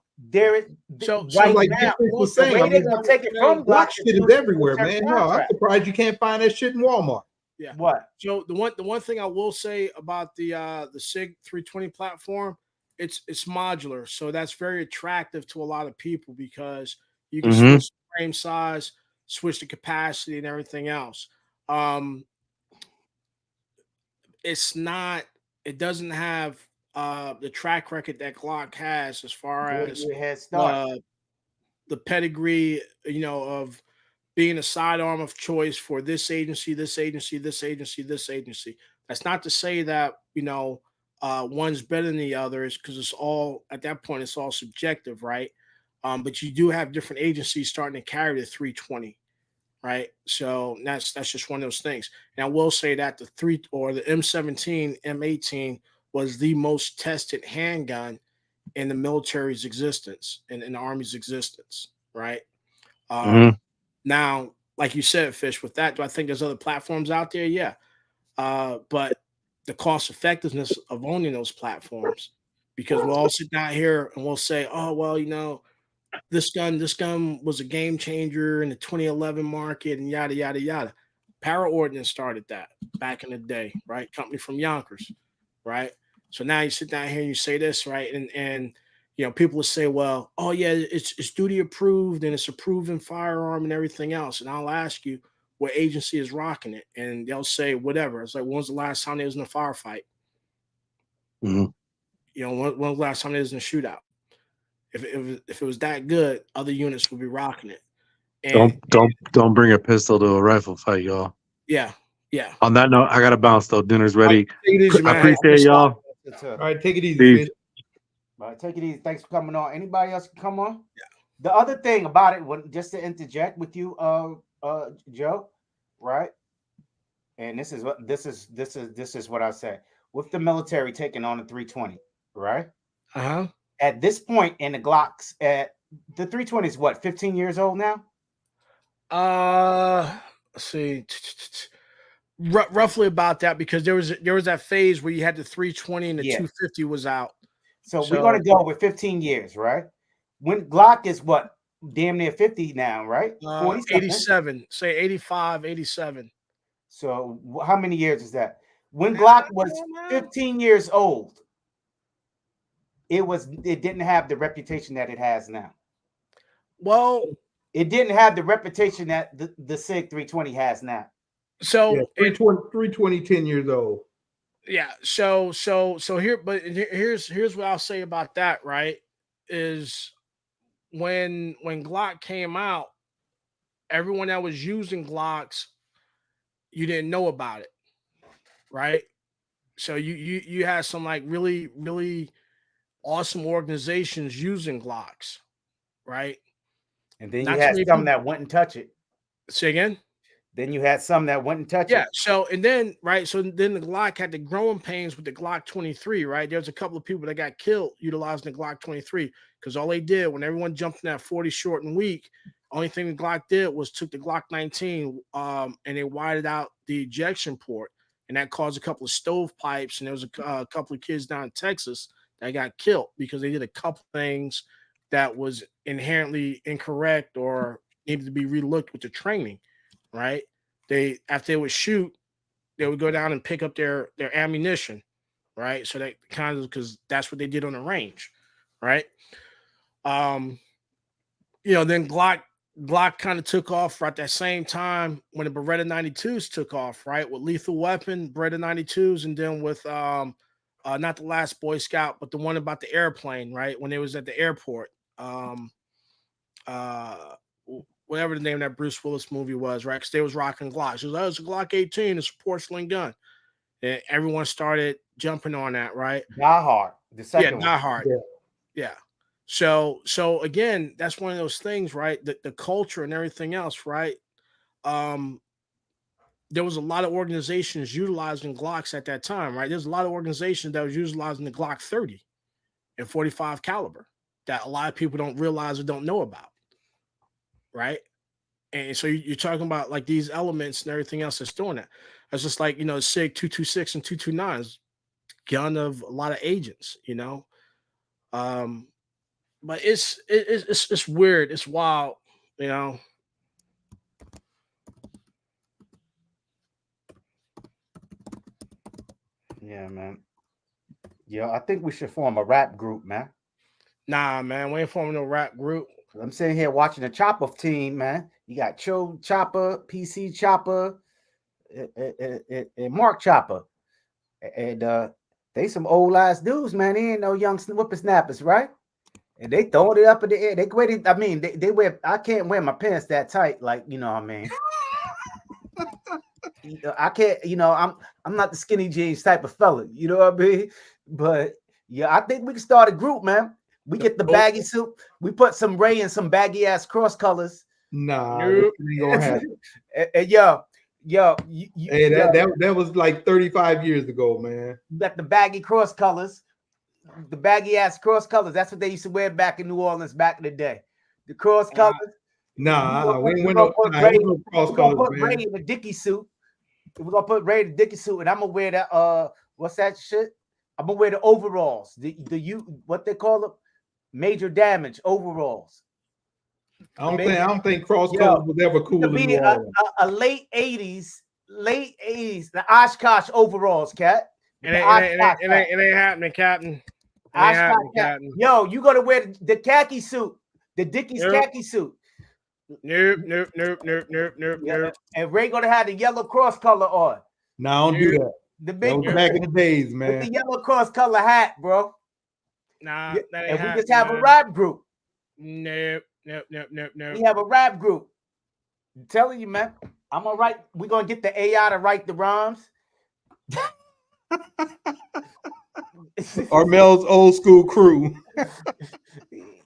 So like now, Chris was the saying, way I they're mean, gonna take it from Glock Glock shit is everywhere, man. No, I'm surprised you can't find that shit in Walmart. Yeah. What? So the one thing I will say about the SIG 320 platform, it's modular, so that's very attractive to a lot of people because you can switch the frame size, switch the capacity, and everything else. It doesn't have the track record that Glock has as far as the pedigree, of being a sidearm of choice for this agency, this agency, this agency, this agency. That's not to say that, one's better than the others, because it's all, at that point, it's all subjective, right? But you do have different agencies starting to carry the 320, right? So that's just one of those things. And I will say that the M17, M18 was the most tested handgun in the military's existence and in the Army's existence, right? Now, like you said, Fish, with that, do I think there's other platforms out there? Yeah. But the cost effectiveness of owning those platforms, because we'll all sit down here and we'll say, oh, well, this gun was a game changer in the 2011 market and yada, yada, yada. Para Ordnance started that back in the day, right? Company from Yonkers, right? So now you sit down here and you say this, right? And people will say, well, oh yeah, it's duty approved and it's a proven firearm and everything else. And I'll ask you what agency is rocking it, and they'll say whatever. It's like, when was the last time they was in a firefight? When was the last time they was in a shootout? If it was that good, other units would be rocking it. And Don't bring a pistol to a rifle fight, y'all. Yeah. On that note, I gotta bounce though. Dinner's ready. I appreciate y'all. All right, take it easy. Fish. All right, take it easy. Thanks for coming on. Anybody else can come on? Yeah. The other thing about it, just to interject with you, Joe, right? And this is what I say. With the military taking on the 320, right? At this point in the Glocks, the 320 is what, 15 years old now? Let's see. Roughly about that, because there was that phase where you had the 320 and the 250 was out. So we're going to go with 15 years, right? When Glock is what, damn near 50 now, right? 87, say 85, 87. So how many years is that? When Glock was 15 years old, it didn't have the reputation that it has now. Well, it didn't have the reputation that the SIG 320 has now. So 320, 10 years old. Yeah. So here's what I'll say about that, right? Is when Glock came out, everyone that was using Glocks, you didn't know about it, right? So you had some like really, really awesome organizations using Glocks, right? And then you had some that wouldn't touch it. Say again? Then you had some that wouldn't touch it. Yeah. So then the Glock had the growing pains with the Glock 23, right? There's a couple of people that got killed utilizing the Glock 23 because all they did when everyone jumped in that 40 short and weak, only thing the Glock did was took the Glock 19 and they widened out the ejection port, and that caused a couple of stovepipes. And there was a couple of kids down in Texas that got killed because they did a couple things that was inherently incorrect or needed to be relooked with the training. Right? After they would shoot, they would go down and pick up their ammunition, right? So that kind of, because that's what they did on the range, right? then Glock kind of took off right at that same time when the Beretta 92s took off, right? With Lethal Weapon, Beretta 92s, and then with not the last Boy Scout, but the one about the airplane, right? When it was at the airport. Whatever the name of that Bruce Willis movie was, right? Because they was rocking Glocks. It was, oh, it's a Glock 18, it's a porcelain gun. And everyone started jumping on that, right? Die Hard, the second Die one. Hard. Yeah. So again, that's one of those things, right? The culture and everything else, right? There was a lot of organizations utilizing Glocks at that time, right? There's a lot of organizations that was utilizing the Glock 30 and 45 caliber that a lot of people don't realize or don't know about, right? And so you're talking about like these elements and everything else that's doing that. It's just like, SIG 226 and 229 is gun of a lot of agents, but it's weird, it's wild, Yeah, man. Yeah, I think we should form a rap group, man. Nah, man, we ain't forming no rap group. I'm sitting here watching the Chopper team, man. You got Cho Chopper, PC Chopper, and Mark Chopper. And they some old ass dudes, man. They ain't no young whippersnappers, right? And they throwing it up in the air. They waiting. I mean, they wear. I can't wear my pants that tight, like what I mean. I can't. I'm not the skinny jeans type of fella. You know what I mean? But yeah, I think we can start a group, man. We get the baggy suit. We put some Ray and some baggy ass cross colors. Nah, this ain't gonna happen. And yo, hey, that was like 35 years ago, man. You got the baggy cross colors, the baggy ass cross colors. That's what they used to wear back in New Orleans back in the day. The cross colors. Nah, we ain't no cross colors, man. Ray in the Dickie suit. We're gonna put Ray in the Dickie suit, and I'm gonna wear that. What's that shit? I'm gonna wear the overalls. The what they call them? Major Damage overalls. I don't think cross colors was ever cool. To be a late 80s, the Oshkosh overalls, cat. It ain't happening, Captain. Captain. Yo, you gotta wear the khaki suit, the Dickies khaki suit. Nope. And Ray gonna have the yellow cross color on. No, I don't do that. The big back in the days, man. With the yellow cross color hat, bro. Nah, that ain't and we just have a rap group. Nope. We have a rap group. I'm telling you, man. We're gonna get the AI to write the rhymes. Armel's old school crew.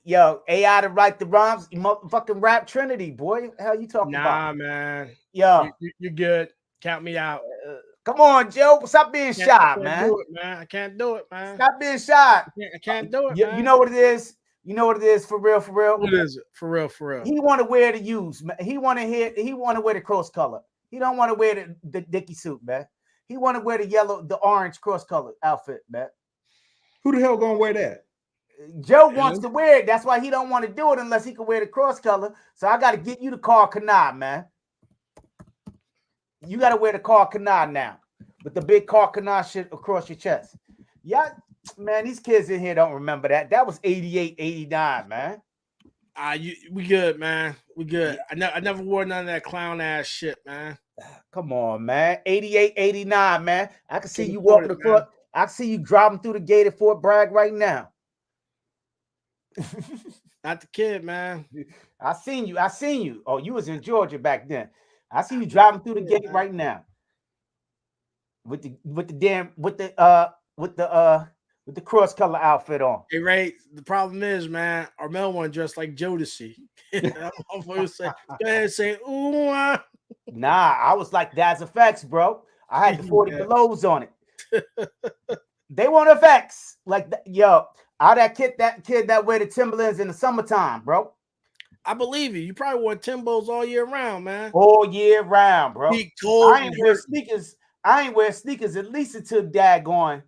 Yo, AI to write the rhymes. Fucking rap Trinity, boy. What the hell you talking about? Nah, man. Yo, you're good. Count me out. Come on, Joe. Stop being shy, man. I can't do it, man. Stop being shy. I can't do it, man. You know what it is? You know what it is for real? What is it? For real. He want to wear the use, man. He want to wear the cross color. He don't want to wear the Dickie suit, man. He want to wear the orange cross color outfit, man. Who the hell gonna wear that? Joe wants to wear it. That's why he don't want to do it unless he can wear the cross color. So I got to get you the Carl Kanai, man. You got to wear the Carl Kanai now with the big Carl Kanai shit across your chest. Yeah, man, these kids in here don't remember that. That was 88, 89, man. We good, man. We good. I never wore none of that clown ass shit, man. Come on, man. 88, 89, man. I can see you walking across. I can see you driving through the gate at Fort Bragg right now. Not the kid, man. I seen you. Oh, you was in Georgia back then. I see you driving through the gate right now. With the cross color outfit on. Hey, Ray, the problem is, man, Armel one dressed like Jodeci. Go ahead and say, ooh. Nah, I was like Daz Effects, bro. I had the 40 belows on it. They want effects. Like, yo, that kid that wear the Timberlands in the summertime, bro. I believe you. You probably wore Timbos all year round, man. All year round, bro. I ain't wear sneakers. I ain't wear sneakers at least until daggone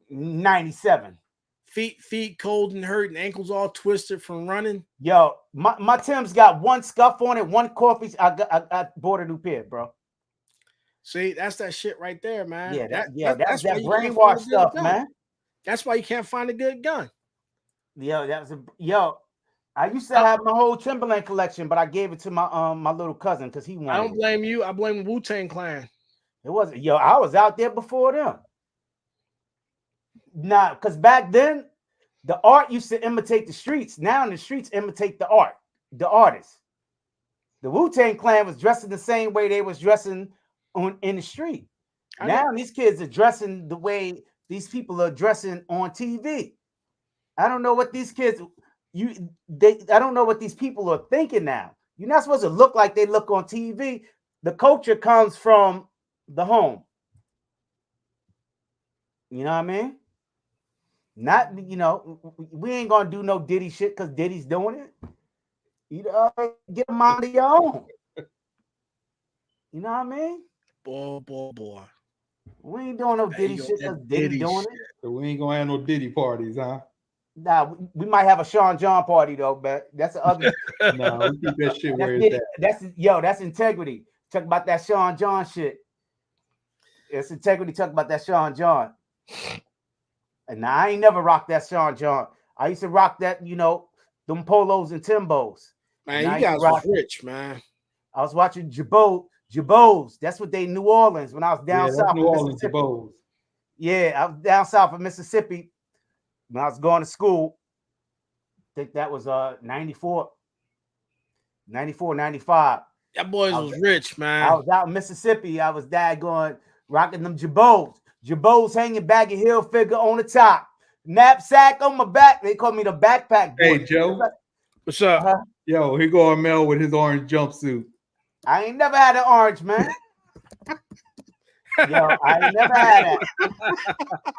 97. Feet cold and hurt and ankles all twisted from running. Yo, my Tim's got one scuff on it, one coffee. I bought a new pair, bro. See, that's that shit right there, man. Yeah, that's that brainwash stuff, man. That's why you can't find a good gun. Yo, I used to have my whole Timberland collection, but I gave it to my little cousin because he wanted I don't it. blame you. I blame Wu-Tang Clan. It wasn't, yo, I was out there before them. Nah, because back then, the art used to imitate the streets. Now the streets imitate the art, the artists. The Wu-Tang Clan was dressing the same way they was dressing in the street. Now these kids are dressing the way these people are dressing on TV. I don't know what these kids, I don't know what these people are thinking now. You're not supposed to look like they look on TV. The culture comes from the home. You know what I mean? Not, we ain't gonna do no Diddy shit because Diddy's doing it. You know, get them out of your own. You know what I mean? Boy. We ain't doing no Diddy shit because Diddy doing it. So we ain't gonna have no Diddy parties, huh? Nah, we might have a Sean John party though, but that's an ugly. No, we keep that shit where it's at. That's integrity. Talk about that Sean John shit. It's integrity. Talk about that Sean John. And now I ain't never rocked that Sean John. I used to rock that, them polos and Timbos. Man, you guys was rich, man. I was watching Jabos. That's what they New Orleans when I was down south. New Orleans Jabos. Yeah, I was down south of Mississippi when I was going to school. I think that was 94, 95. That boys was rich, man. I was out in Mississippi. I was daggone rocking them Jabos. Jabos hanging baggy heel figure on the top. Knapsack on my back. They call me the backpack boy. Hey, Joe. What's up? Yo, here go Mel with his orange jumpsuit. I ain't never had an orange, man. Yo, I ain't never had that.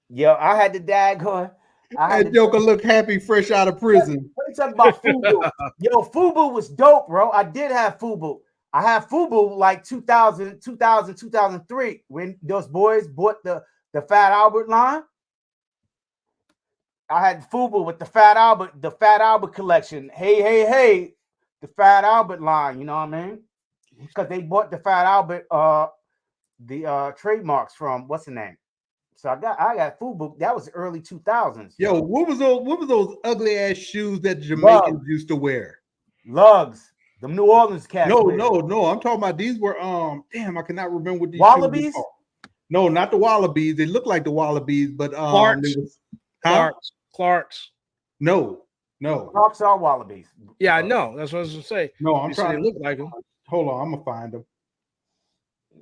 Yo, I had the daggone. That Joker look happy, fresh out of prison. Let me talk about FUBU. Yo, FUBU was dope, bro. I did have FUBU. I had FUBU like 2000, 2003 when those boys bought the Fat Albert line. I had FUBU with the Fat Albert collection. Hey, the Fat Albert line, you know what I mean? Because they bought the Fat Albert the trademarks from what's the name? So I got FUBU. That was early 2000s. Yo, what was those ugly ass shoes that Jamaicans used to wear? Lugs. The New Orleans cats. No. I'm talking about these were damn, I cannot remember what these Wallabies. No, not the Wallabies. They look like the Wallabies, but Clarks. No. Clarks are Wallabies. Yeah, I know. That's what I was gonna say. No, I'm trying to look like them. Hold on, I'm gonna find them.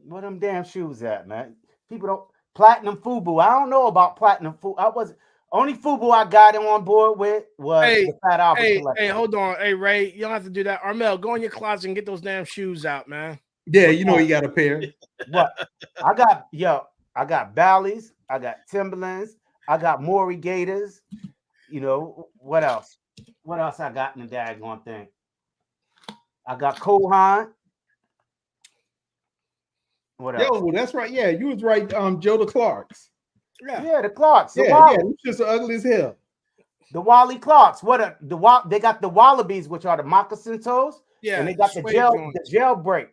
Where them damn shoes at, man? People don't platinum FUBU. I don't know about platinum FUBU. Only FUBU I got on board with was the Fat Albert collection. Hey, hold on. Hey, Ray, you don't have to do that. Armel, go in your closet and get those damn shoes out, man. Yeah, you got a pair. What? I got Bally's, I got Timberlands, I got Maury Gators. What else? What else I got in the daggone thing? I got Kohan. What else? Yo, that's right. Yeah, you was right. Joe the Clarks. Yeah, the Clarks. It's just ugly as hell. The Wally Clarks. They got the Wallabies, which are the moccasin toes. Yeah, and they got the jailbreak,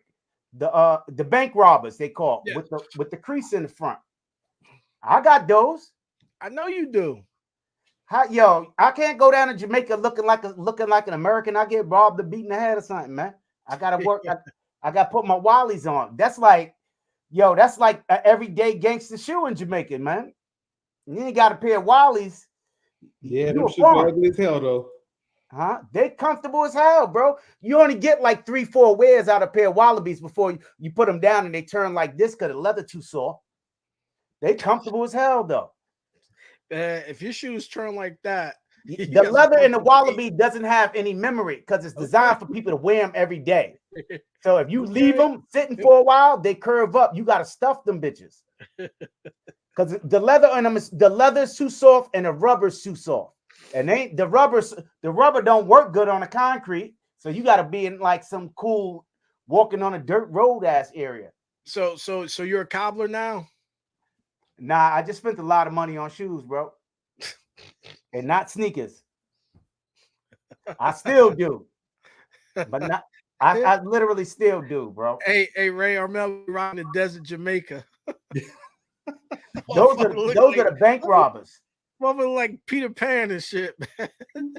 the bank robbers they call with the crease in the front. I got those. I know you do. I can't go down to Jamaica looking like an American. I get robbed or beaten the head or something, man. I gotta work. I gotta put my Wallies on. That's like an everyday gangster shoe in Jamaica, man. You ain't got a pair of Wallies. Yeah, them shit ugly as hell though. Huh? They comfortable as hell, bro. You only get like 3-4 wears out of a pair of Wallabies before you put them down and they turn like this because the leather too soft. They comfortable as hell though. If your shoes turn like that, the leather in the Wallaby doesn't have any memory because it's designed for people to wear them every day. So if you leave them sitting for a while, they curve up. You got to stuff them bitches because the leather on them the leather's too soft and the rubber's too soft. And the rubber don't work good on the concrete. So you got to be in like some cool walking on a dirt road ass area. So you're a cobbler now? Nah, I just spent a lot of money on shoes, bro. And not sneakers. I still do. But not I literally still do, bro. Hey, Ray, Armel riding the desert Jamaica. Those are the bank robbers. Mother like Peter Pan and shit, man.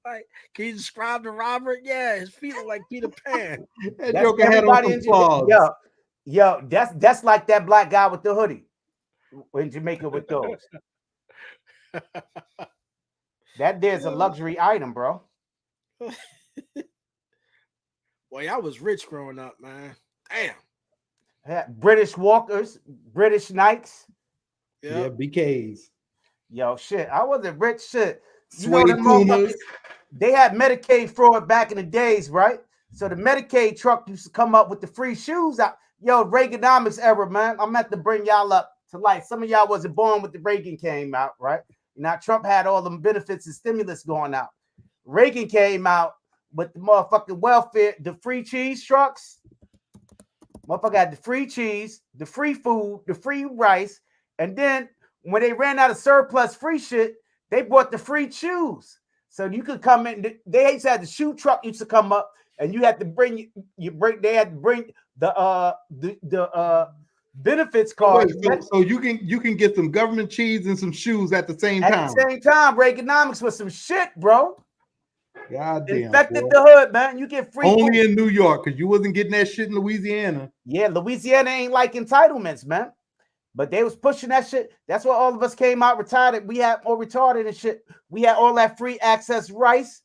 Like, can you describe the Robert? Yeah, his feet look like Peter Pan. That That's Joker had on some claws. Yo, that's like that black guy with the hoodie in Jamaica with those. That there's a luxury item, bro. Boy, I was rich growing up, man. Damn. Had British Walkers, British Nikes. Yeah, BKs. Yo, shit, I wasn't rich. Shit, you Suede know them Pumas. motherfuckers. They had Medicaid fraud back in the days, right? So the Medicaid truck used to come up with the free shoes out. Yo, Reaganomics era, man. I'm at to bring y'all up to life. Some of y'all wasn't born when the Reagan came out, right? Now Trump had all them benefits and stimulus going out. Reagan came out with the motherfucking welfare, the free cheese trucks. Motherfucker had the free cheese, the free food, the free rice, and then when they ran out of surplus free shit, they bought the free shoes. So you could come in. They used to have the shoe truck used to come up, and you had to bring They had to bring the benefits card. So you can get some government cheese and some shoes at the same time. At the same time, Reaganomics was some shit, bro. God damn. Infected the hood, man. You get free only food. in New York because you wasn't getting that shit in Louisiana. Yeah, Louisiana ain't like entitlements, man. But they was pushing that shit. That's why all of us came out retarded. We had more retarded and shit. We had all that free access rice.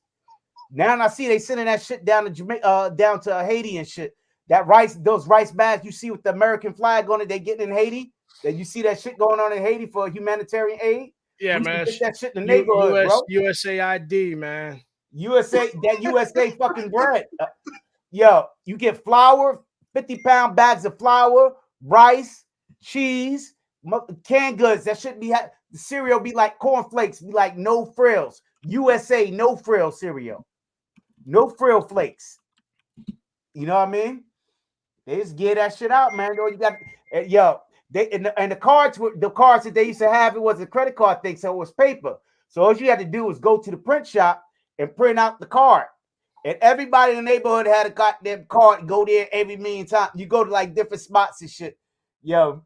Now I see they sending that shit down to Jamaica, down to Haiti and shit. That rice, those rice bags you see with the American flag on it, they getting in Haiti. That you see that shit going on in Haiti for humanitarian aid. Yeah, man. Get that shit in the neighborhood, bro. USAID, man. USA fucking bread. Yo, you get flour, 50-pound bags of flour, rice, cheese, canned goods. That shouldn't be the cereal be like cornflakes, be like no frills. USA no frill cereal, no frill flakes. You know what I mean? They just get that shit out, man. You got they and the cards that they used to have, it was a credit card thing, so it was paper. So all you had to do was go to the print shop and print out the card. And everybody in the neighborhood had a goddamn card and go there every million times. You go to like different spots and shit. Yo,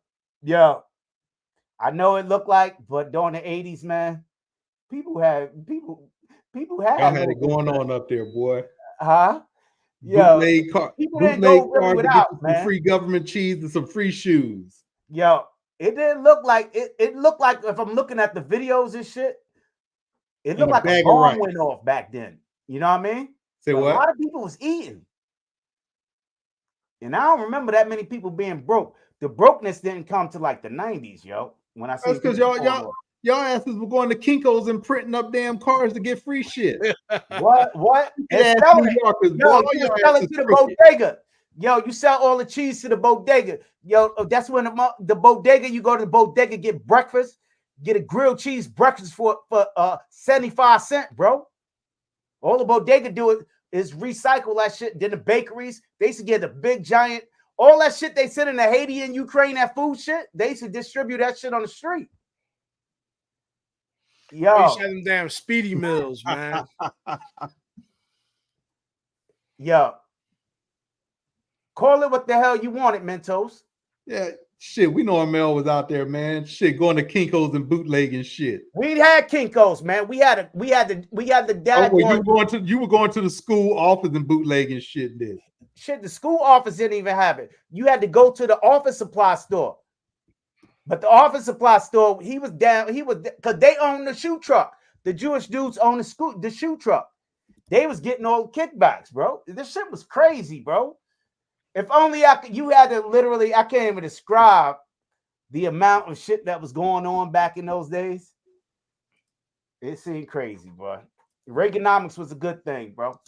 I know it looked like, but during the 80s, man, people had Y'all had it going on up there, boy. Huh? Yeah. People didn't go really without, to get some free government cheese and some free shoes. Yo, it didn't look like it looked like, if I'm looking at the videos and shit, it looked like a bomb went off back then. You know what I mean? Say what? A lot of people was eating. And I don't remember that many people being broke. The brokenness didn't come to like the 90s, yo. When I see, that's because y'all asses were going to Kinko's and printing up damn cars to get free shit. What? And sell it. Yo, you sell it to the bodega. Yo, you sell all the cheese to the bodega. Yo, that's when the bodega, you go to the bodega, get breakfast, get a grilled cheese breakfast for 75 cents, bro. All the bodega do is recycle that shit. Then the bakeries, they used to get a big giant, all that shit they send in the Haiti and Ukraine, that food shit, they used to distribute that shit on the street. Yo, you said them damn Speedy Mills, man. Yo, call it what the hell you want it, Mentos. Yeah, shit, we know Mel was out there, man. Shit, going to Kinko's and bootlegging shit. We had Kinko's, man. We had the dad. Oh, well, you were going to the school office and bootlegging shit. Then shit, the school office didn't even have it. You had to go to the office supply store. But the office supply store, because they own the shoe truck. The Jewish dudes own the shoe truck. They was getting all the kickbacks, bro. This shit was crazy, bro. If only you had to literally, I can't even describe the amount of shit that was going on back in those days. It seemed crazy, bro. Reaganomics was a good thing, bro.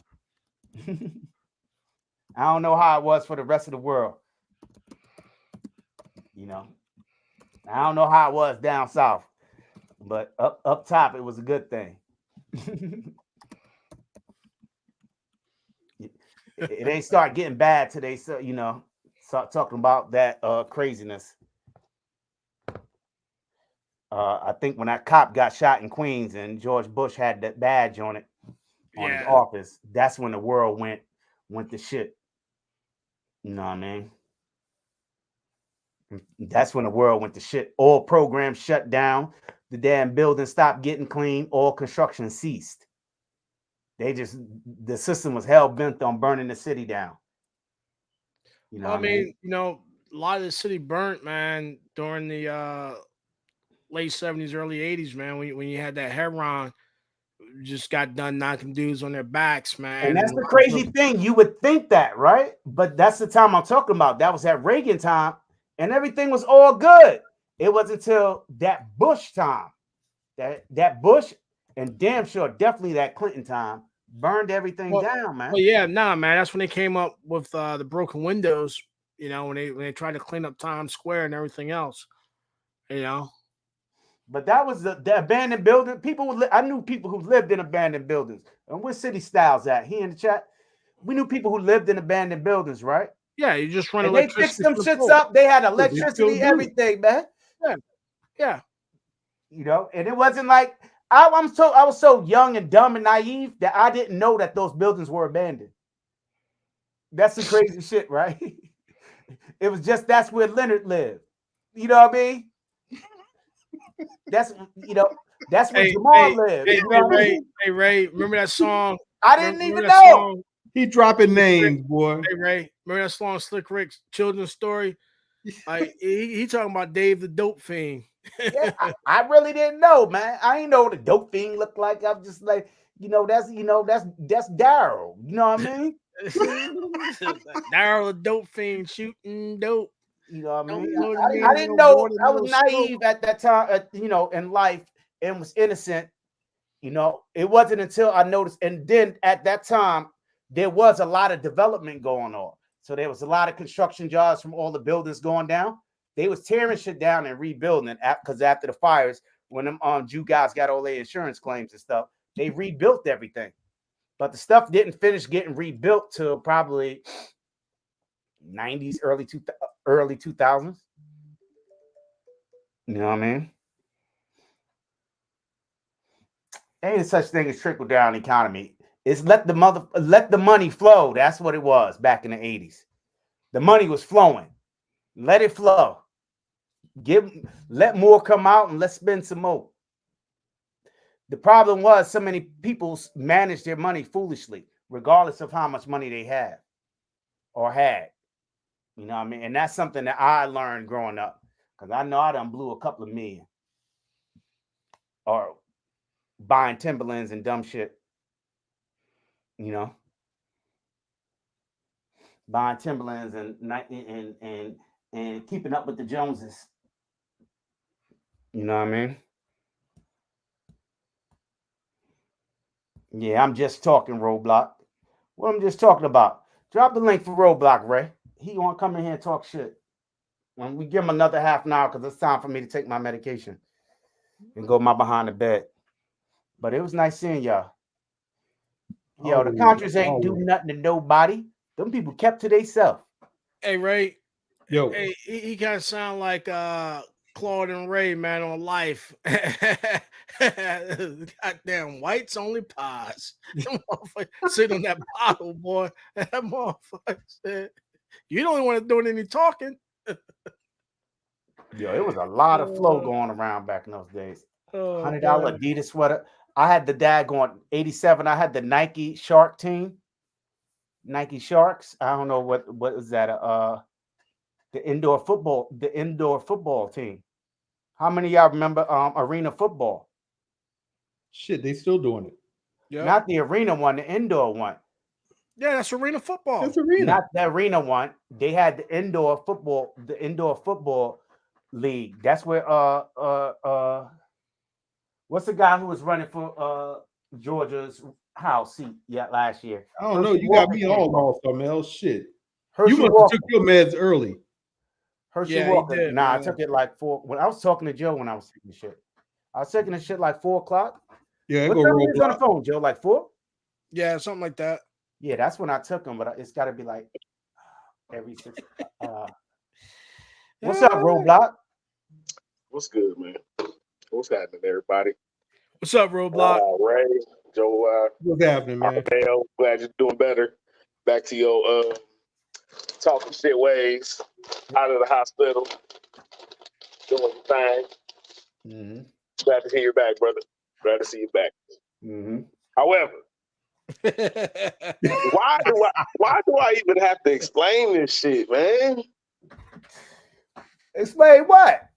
I don't know how it was for the rest of the world. You know, I don't know how it was down south, but up top, it was a good thing. It ain't start getting bad today, so start talking about that craziness. I think when that cop got shot in Queens and George Bush had that badge on it on his office, that's when the world went to shit. You know what I mean? That's when the world went to shit. All programs shut down. The damn building stopped getting clean. All construction ceased. the system was hell bent on burning the city down. You know, Well, I what I mean, mean, a lot of the city burnt, man, during the late 70s, early 80s, man. When you had that heron, just got done knocking dudes on their backs, man. and that's the crazy thing. You would think that, right? But that's the time I'm talking about. That was at Reagan time, and everything was all good. It wasn't until that Bush time, that Bush, and damn sure definitely that Clinton time, burned everything down, man. Well, yeah, nah, man. That's when they came up with the broken windows. When they tried to clean up Times Square and everything else. But that was the abandoned building. I knew people who lived in abandoned buildings. And where City Styles at? He in the chat. We knew people who lived in abandoned buildings, right? Yeah, you just run and they fixed them shits up. They had electricity, everything, man. Yeah. And it wasn't like I was so young and dumb and naive that I didn't know that those buildings were abandoned. That's some crazy shit, right? It was just that's where Leonard lived. You know what I mean? That's where Jamal lived. Hey, Ray, remember that song? I didn't even know. He dropping names, boy. Hey, Ray, remember that song, Slick Rick's Children's Story? He talking about Dave the Dope Fiend. Yeah, I really didn't know, man. I ain't know what a dope fiend looked like. I'm just like, that's Daryl. You know what I mean? Daryl the Dope Fiend shooting dope. You know what I mean? I didn't know. I was naive at that time, in life, and was innocent. It wasn't until I noticed, and then at that time, there was a lot of development going on. So there was a lot of construction jobs from all the buildings going down. They was tearing shit down and rebuilding it because after the fires, when them Jew guys got all their insurance claims and stuff, they rebuilt everything. But the stuff didn't finish getting rebuilt till probably 90s, early 2000s. You know what I mean? Ain't such thing as trickle down economy. It's let the money flow. That's what it was back in the 80s. The money was flowing. Let it flow. Let more come out and let's spend some more. The problem was so many people managed their money foolishly, regardless of how much money they have or had. You know what I mean? And that's something that I learned growing up, because I know I done blew a couple of million or buying Timberlands and dumb shit. Buying Timberlands and keeping up with the Joneses. You know what I mean? Yeah, I'm just talking, Roadblock. What I'm just talking about. Drop the link for Roadblock, Ray. He want to come in here and talk shit. When we give him another half an hour, because it's time for me to take my medication and go behind the bed. But it was nice seeing y'all. Yo, the Contras ain't do nothing to nobody. Them people kept to themselves. Hey, Ray. Yo. Hey, he kind of sound like Claude and Ray, man, on Life. Goddamn whites only pies. Sit on that bottle, boy. That motherfucker said, you don't want to do any talking. Yo, it was a lot of flow going around back in those days. $100 Adidas sweater. I had the dad going 87. I had the Nike Shark team. Nike Sharks. I don't know what was that? The indoor football team. How many of y'all remember arena football? Shit, they still doing it. Yep. Not the arena one, the indoor one. Yeah, that's arena football. That's arena. Not the arena one. They had the indoor football league. That's where what's the guy who was running for Georgia's House seat last year? I don't know. You got me all lost, Mel. Shit. Herschel You must have took your meds early. Herschel Walker. Did, I took it like 4. When I was talking to Joe when I was taking the shit. I was taking the shit like 4 o'clock. Yeah, what time is on the phone, Joe? Like 4? Yeah, something like that. Yeah, that's when I took them, but it's got to be like every 6. What's up, Roadblock? What's good, man? What's happening, everybody? What's up, Roadblock? Ray, Joe. What's happening, man? Dale, glad you're doing better. Back to your talking shit ways. Out of the hospital, doing your thing. Mm-hmm. Glad to hear you back, brother. Glad to see you back. Mm-hmm. However, Why do I even have to explain this shit, man? Explain what?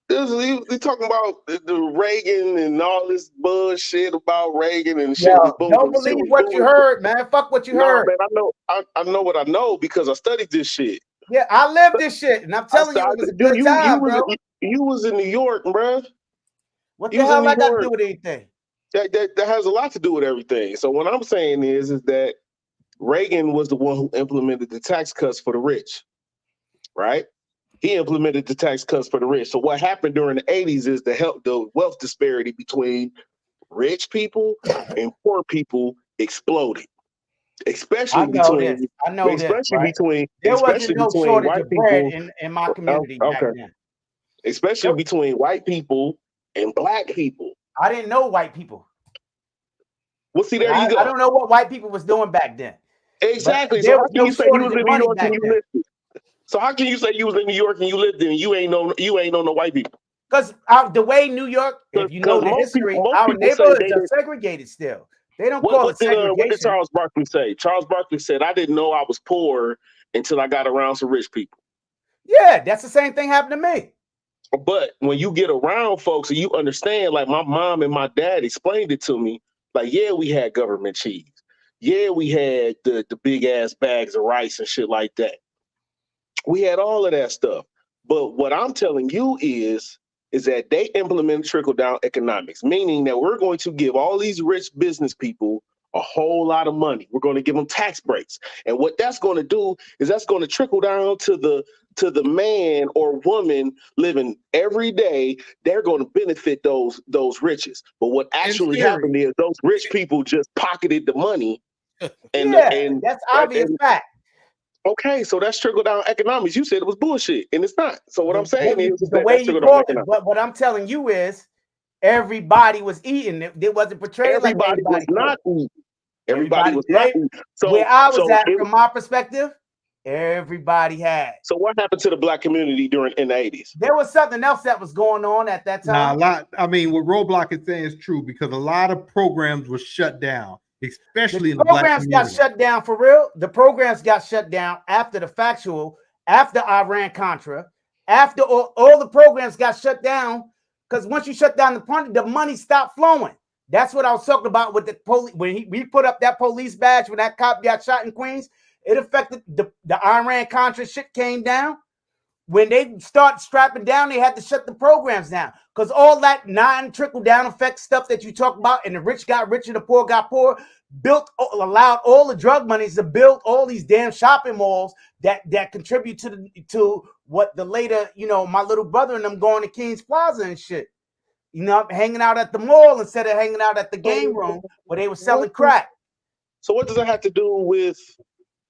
They talking about the Reagan and all this bullshit about Reagan and shit. Yo, don't believe what you heard, man. Fuck what you heard. Man, I know what I know because I studied this shit. Yeah, I lived this shit, and I'm telling you, it was a good time, bro. You was in New York, bro. What the hell I got to do with anything? That has a lot to do with everything. So what I'm saying is that Reagan was the one who implemented the tax cuts for the rich, right? He implemented the tax cuts for the rich. So what happened during the 80s is the wealth disparity between rich people and poor people exploded. Especially between there wasn't no shortage of bread in my community back then. Especially between white people and black people. I didn't know white people. Well, see, there you go. I don't know what white people was doing back then. Exactly. So how can you say you was in New York and you lived there? So how can you say you was in New York and you lived there and you ain't know no white people? Because the way New York, if you know the history, our neighborhoods are segregated still. They don't call it segregation. What did Charles Barkley say? Charles Barkley said, I didn't know I was poor until I got around some rich people. Yeah, that's the same thing happened to me. But when you get around folks and you understand, like my mom and my dad explained it to me, like, yeah, we had government cheese. Yeah, we had the big ass bags of rice and shit like that. We had all of that stuff. But what I'm telling you is that they implement trickle-down economics, meaning that we're going to give all these rich business people a whole lot of money. We're going to give them tax breaks. And what that's going to do is that's going to trickle down to the man or woman living every day. They're going to benefit those riches. But what actually happened is those rich people just pocketed the money. And that's obvious fact. Okay, so that's trickle-down economics. You said it was bullshit, and it's not. So what I'm saying is the way you call it, but what I'm telling you is everybody was eating. It wasn't portrayed everybody like everybody was not eating. Everybody was not eating. So where I was at, from my perspective, everybody had. So what happened to the black community in the 80s? There was something else that was going on at that time. What Roadblock is saying is true because a lot of programs were shut down. Especially in the black community. Got shut down for real. The programs got shut down after the factual, after Iran-Contra, after all the programs got shut down. Because once you shut down the money stopped flowing. That's what I was talking about with the police. When we put up that police badge when that cop got shot in Queens, it affected the Iran-Contra shit came down. When they start strapping down, they had to shut the programs down because all that non-trickle-down effect stuff that you talk about, and the rich got richer, the poor got poor, allowed all the drug monies to build all these damn shopping malls that contribute to what the later, my little brother and them going to Kings Plaza and shit. Hanging out at the mall instead of hanging out at the game room where they were selling crack. So what does that have to do with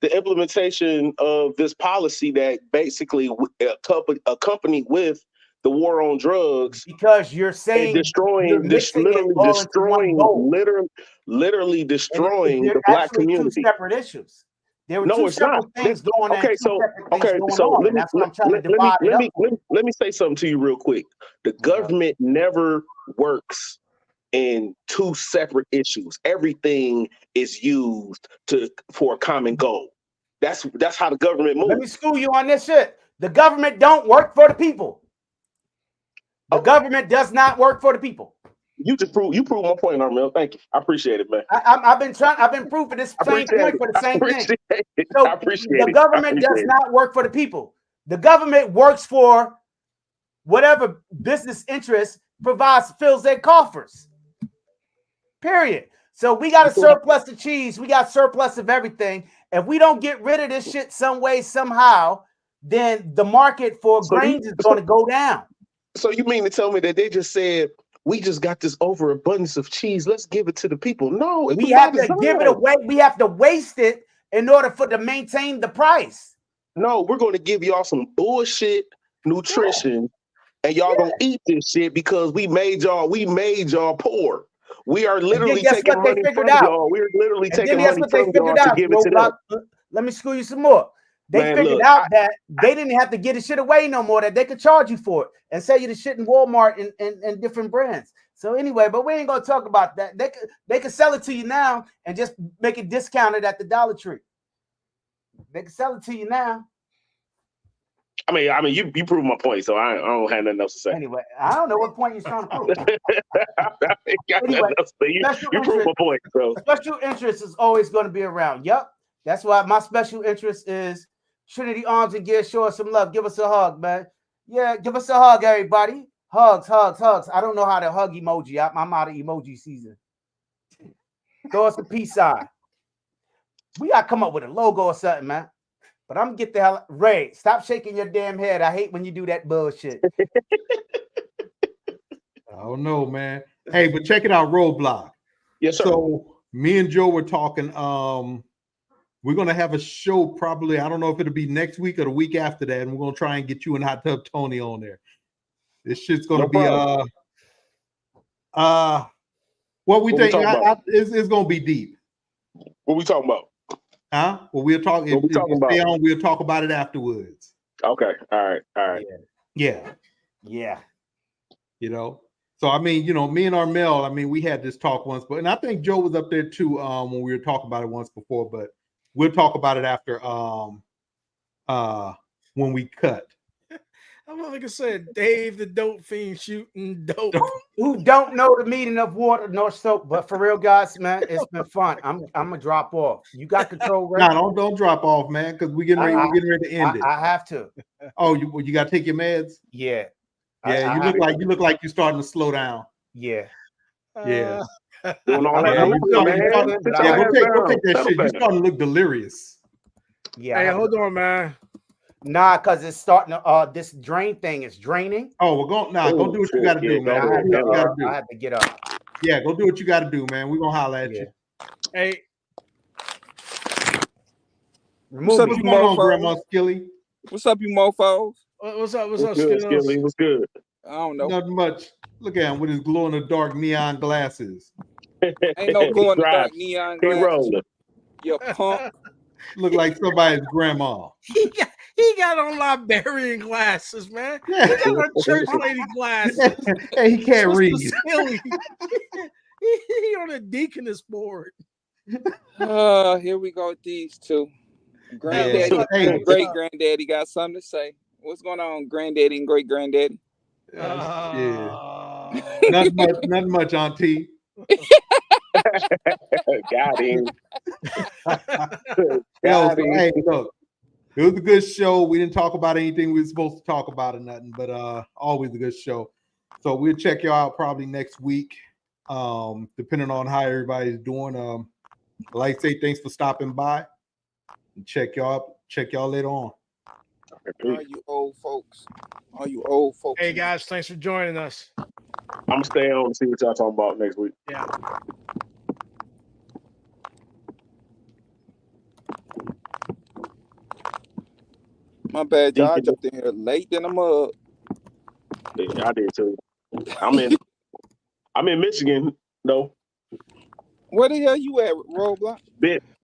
the implementation of this policy that basically accompanied with the war on drugs? Because you're saying literally destroying the black community. Two separate issues. There were two separate things going on. Let me say something to you real quick. The government never works in two separate issues. Everything is used for a common goal. That's how the government moves. Let me school you on this shit. The government don't work for the people. The government does not work for the people. You proved my point, Armel. Thank you. I appreciate it, man. I've been proving this same point for the same thing. So the government does not work for the people. The government works for whatever business interest fills their coffers. Period. So we got a surplus of cheese. We got surplus of everything. If we don't get rid of this shit some way, somehow, then the market for grains is going to go down. So you mean to tell me that they just said, we just got this overabundance of cheese, let's give it to the people? No. We have to give it away. We have to waste it in order to maintain the price. No, we're going to give y'all some bullshit nutrition, and y'all gonna eat this shit because we made y'all poor. We are literally taking money from y'all. We're literally taking money from y'all to give it to them. Let me school you some more. They figured out that they didn't have to get the shit away no more, that they could charge you for it and sell you the shit in Walmart and different brands. So anyway, but we ain't gonna talk about that. They could sell it to you now and just make it discounted at the Dollar Tree. They can sell it to you now. I mean, you proved my point, so I don't have nothing else to say. Anyway, I don't know what point you're trying to prove. Anyway, you proved my point, bro. Special interest is always going to be around. Yep. That's why my special interest is Trinity Arms and Gear. Show us some love. Give us a hug, man. Yeah, give us a hug, everybody. Hugs, hugs, hugs. I don't know how to hug emoji. I'm out of emoji season. Throw us a peace sign. We got to come up with a logo or something, man. But I'm going to get the hell. Ray, stop shaking your damn head. I hate when you do that bullshit. I don't know, man. Hey, but check it out, Roadblock. Yes, sir. So me and Joe were talking. We're gonna have a show probably. I don't know if it'll be next week or the week after that, and we're gonna try and get you and Hot Tub Tony on there. This shit's gonna be what we think it's gonna be deep. What we talking about? Huh? Well, we'll talk. If stay on, we'll talk about it afterwards. Okay. All right. Yeah. You know. So I mean, me and Armel, I mean, we had this talk once, and I think Joe was up there too when we were talking about it once before, but we'll talk about it after when we cut. I'm like I said, Dave the dope fiend shooting dope. Who don't know the meaning of water nor soap, but for real, guys, man, it's been fun. I'm gonna drop off. You got control, right? No, don't drop off, man, because we're getting ready to end it. I have to. Oh, you got to take your meds? Yeah. Yeah, you look like you're starting to slow down. Yeah. Yeah. Doing all that. Go take that shit. You're starting to look delirious. Yeah. Hey, hold on, man. Nah, because it's starting to this drain thing is draining. Oh, we're going go do what you gotta do, man. I had to get up. Yeah, go do what you gotta do, man. We're gonna holler at you. Hey. What's up, you on, Grandma Skilly? What's up, you mofos? What's up, Skilly? What's good? I don't know. Nothing much. Look at him with his glow in the dark neon glasses. Ain't no glow in the dark neon glasses. You punk. Look like somebody's grandma. He got on librarian glasses, man. He got on church lady glasses. Hey, he can't read. He on a deaconess board. Here we go with these two. Granddaddy, great granddaddy got something to say. What's going on, granddaddy and great granddaddy? Yeah. Nothing much, Auntie. Got him. Hey, look, it was a good show. We didn't talk about anything we were supposed to talk about or nothing, but always a good show. So we'll check y'all out probably next week, depending on how everybody's doing. I'd like to say thanks for stopping by. And check y'all later on. All you old folks. Hey guys, thanks for joining us. I'm gonna stay on and see what y'all talking about next week. Yeah. My bad, y'all. I jumped in here late than a mug. Yeah, I did too. I'm in Michigan though. Where the hell you at, Roadblock?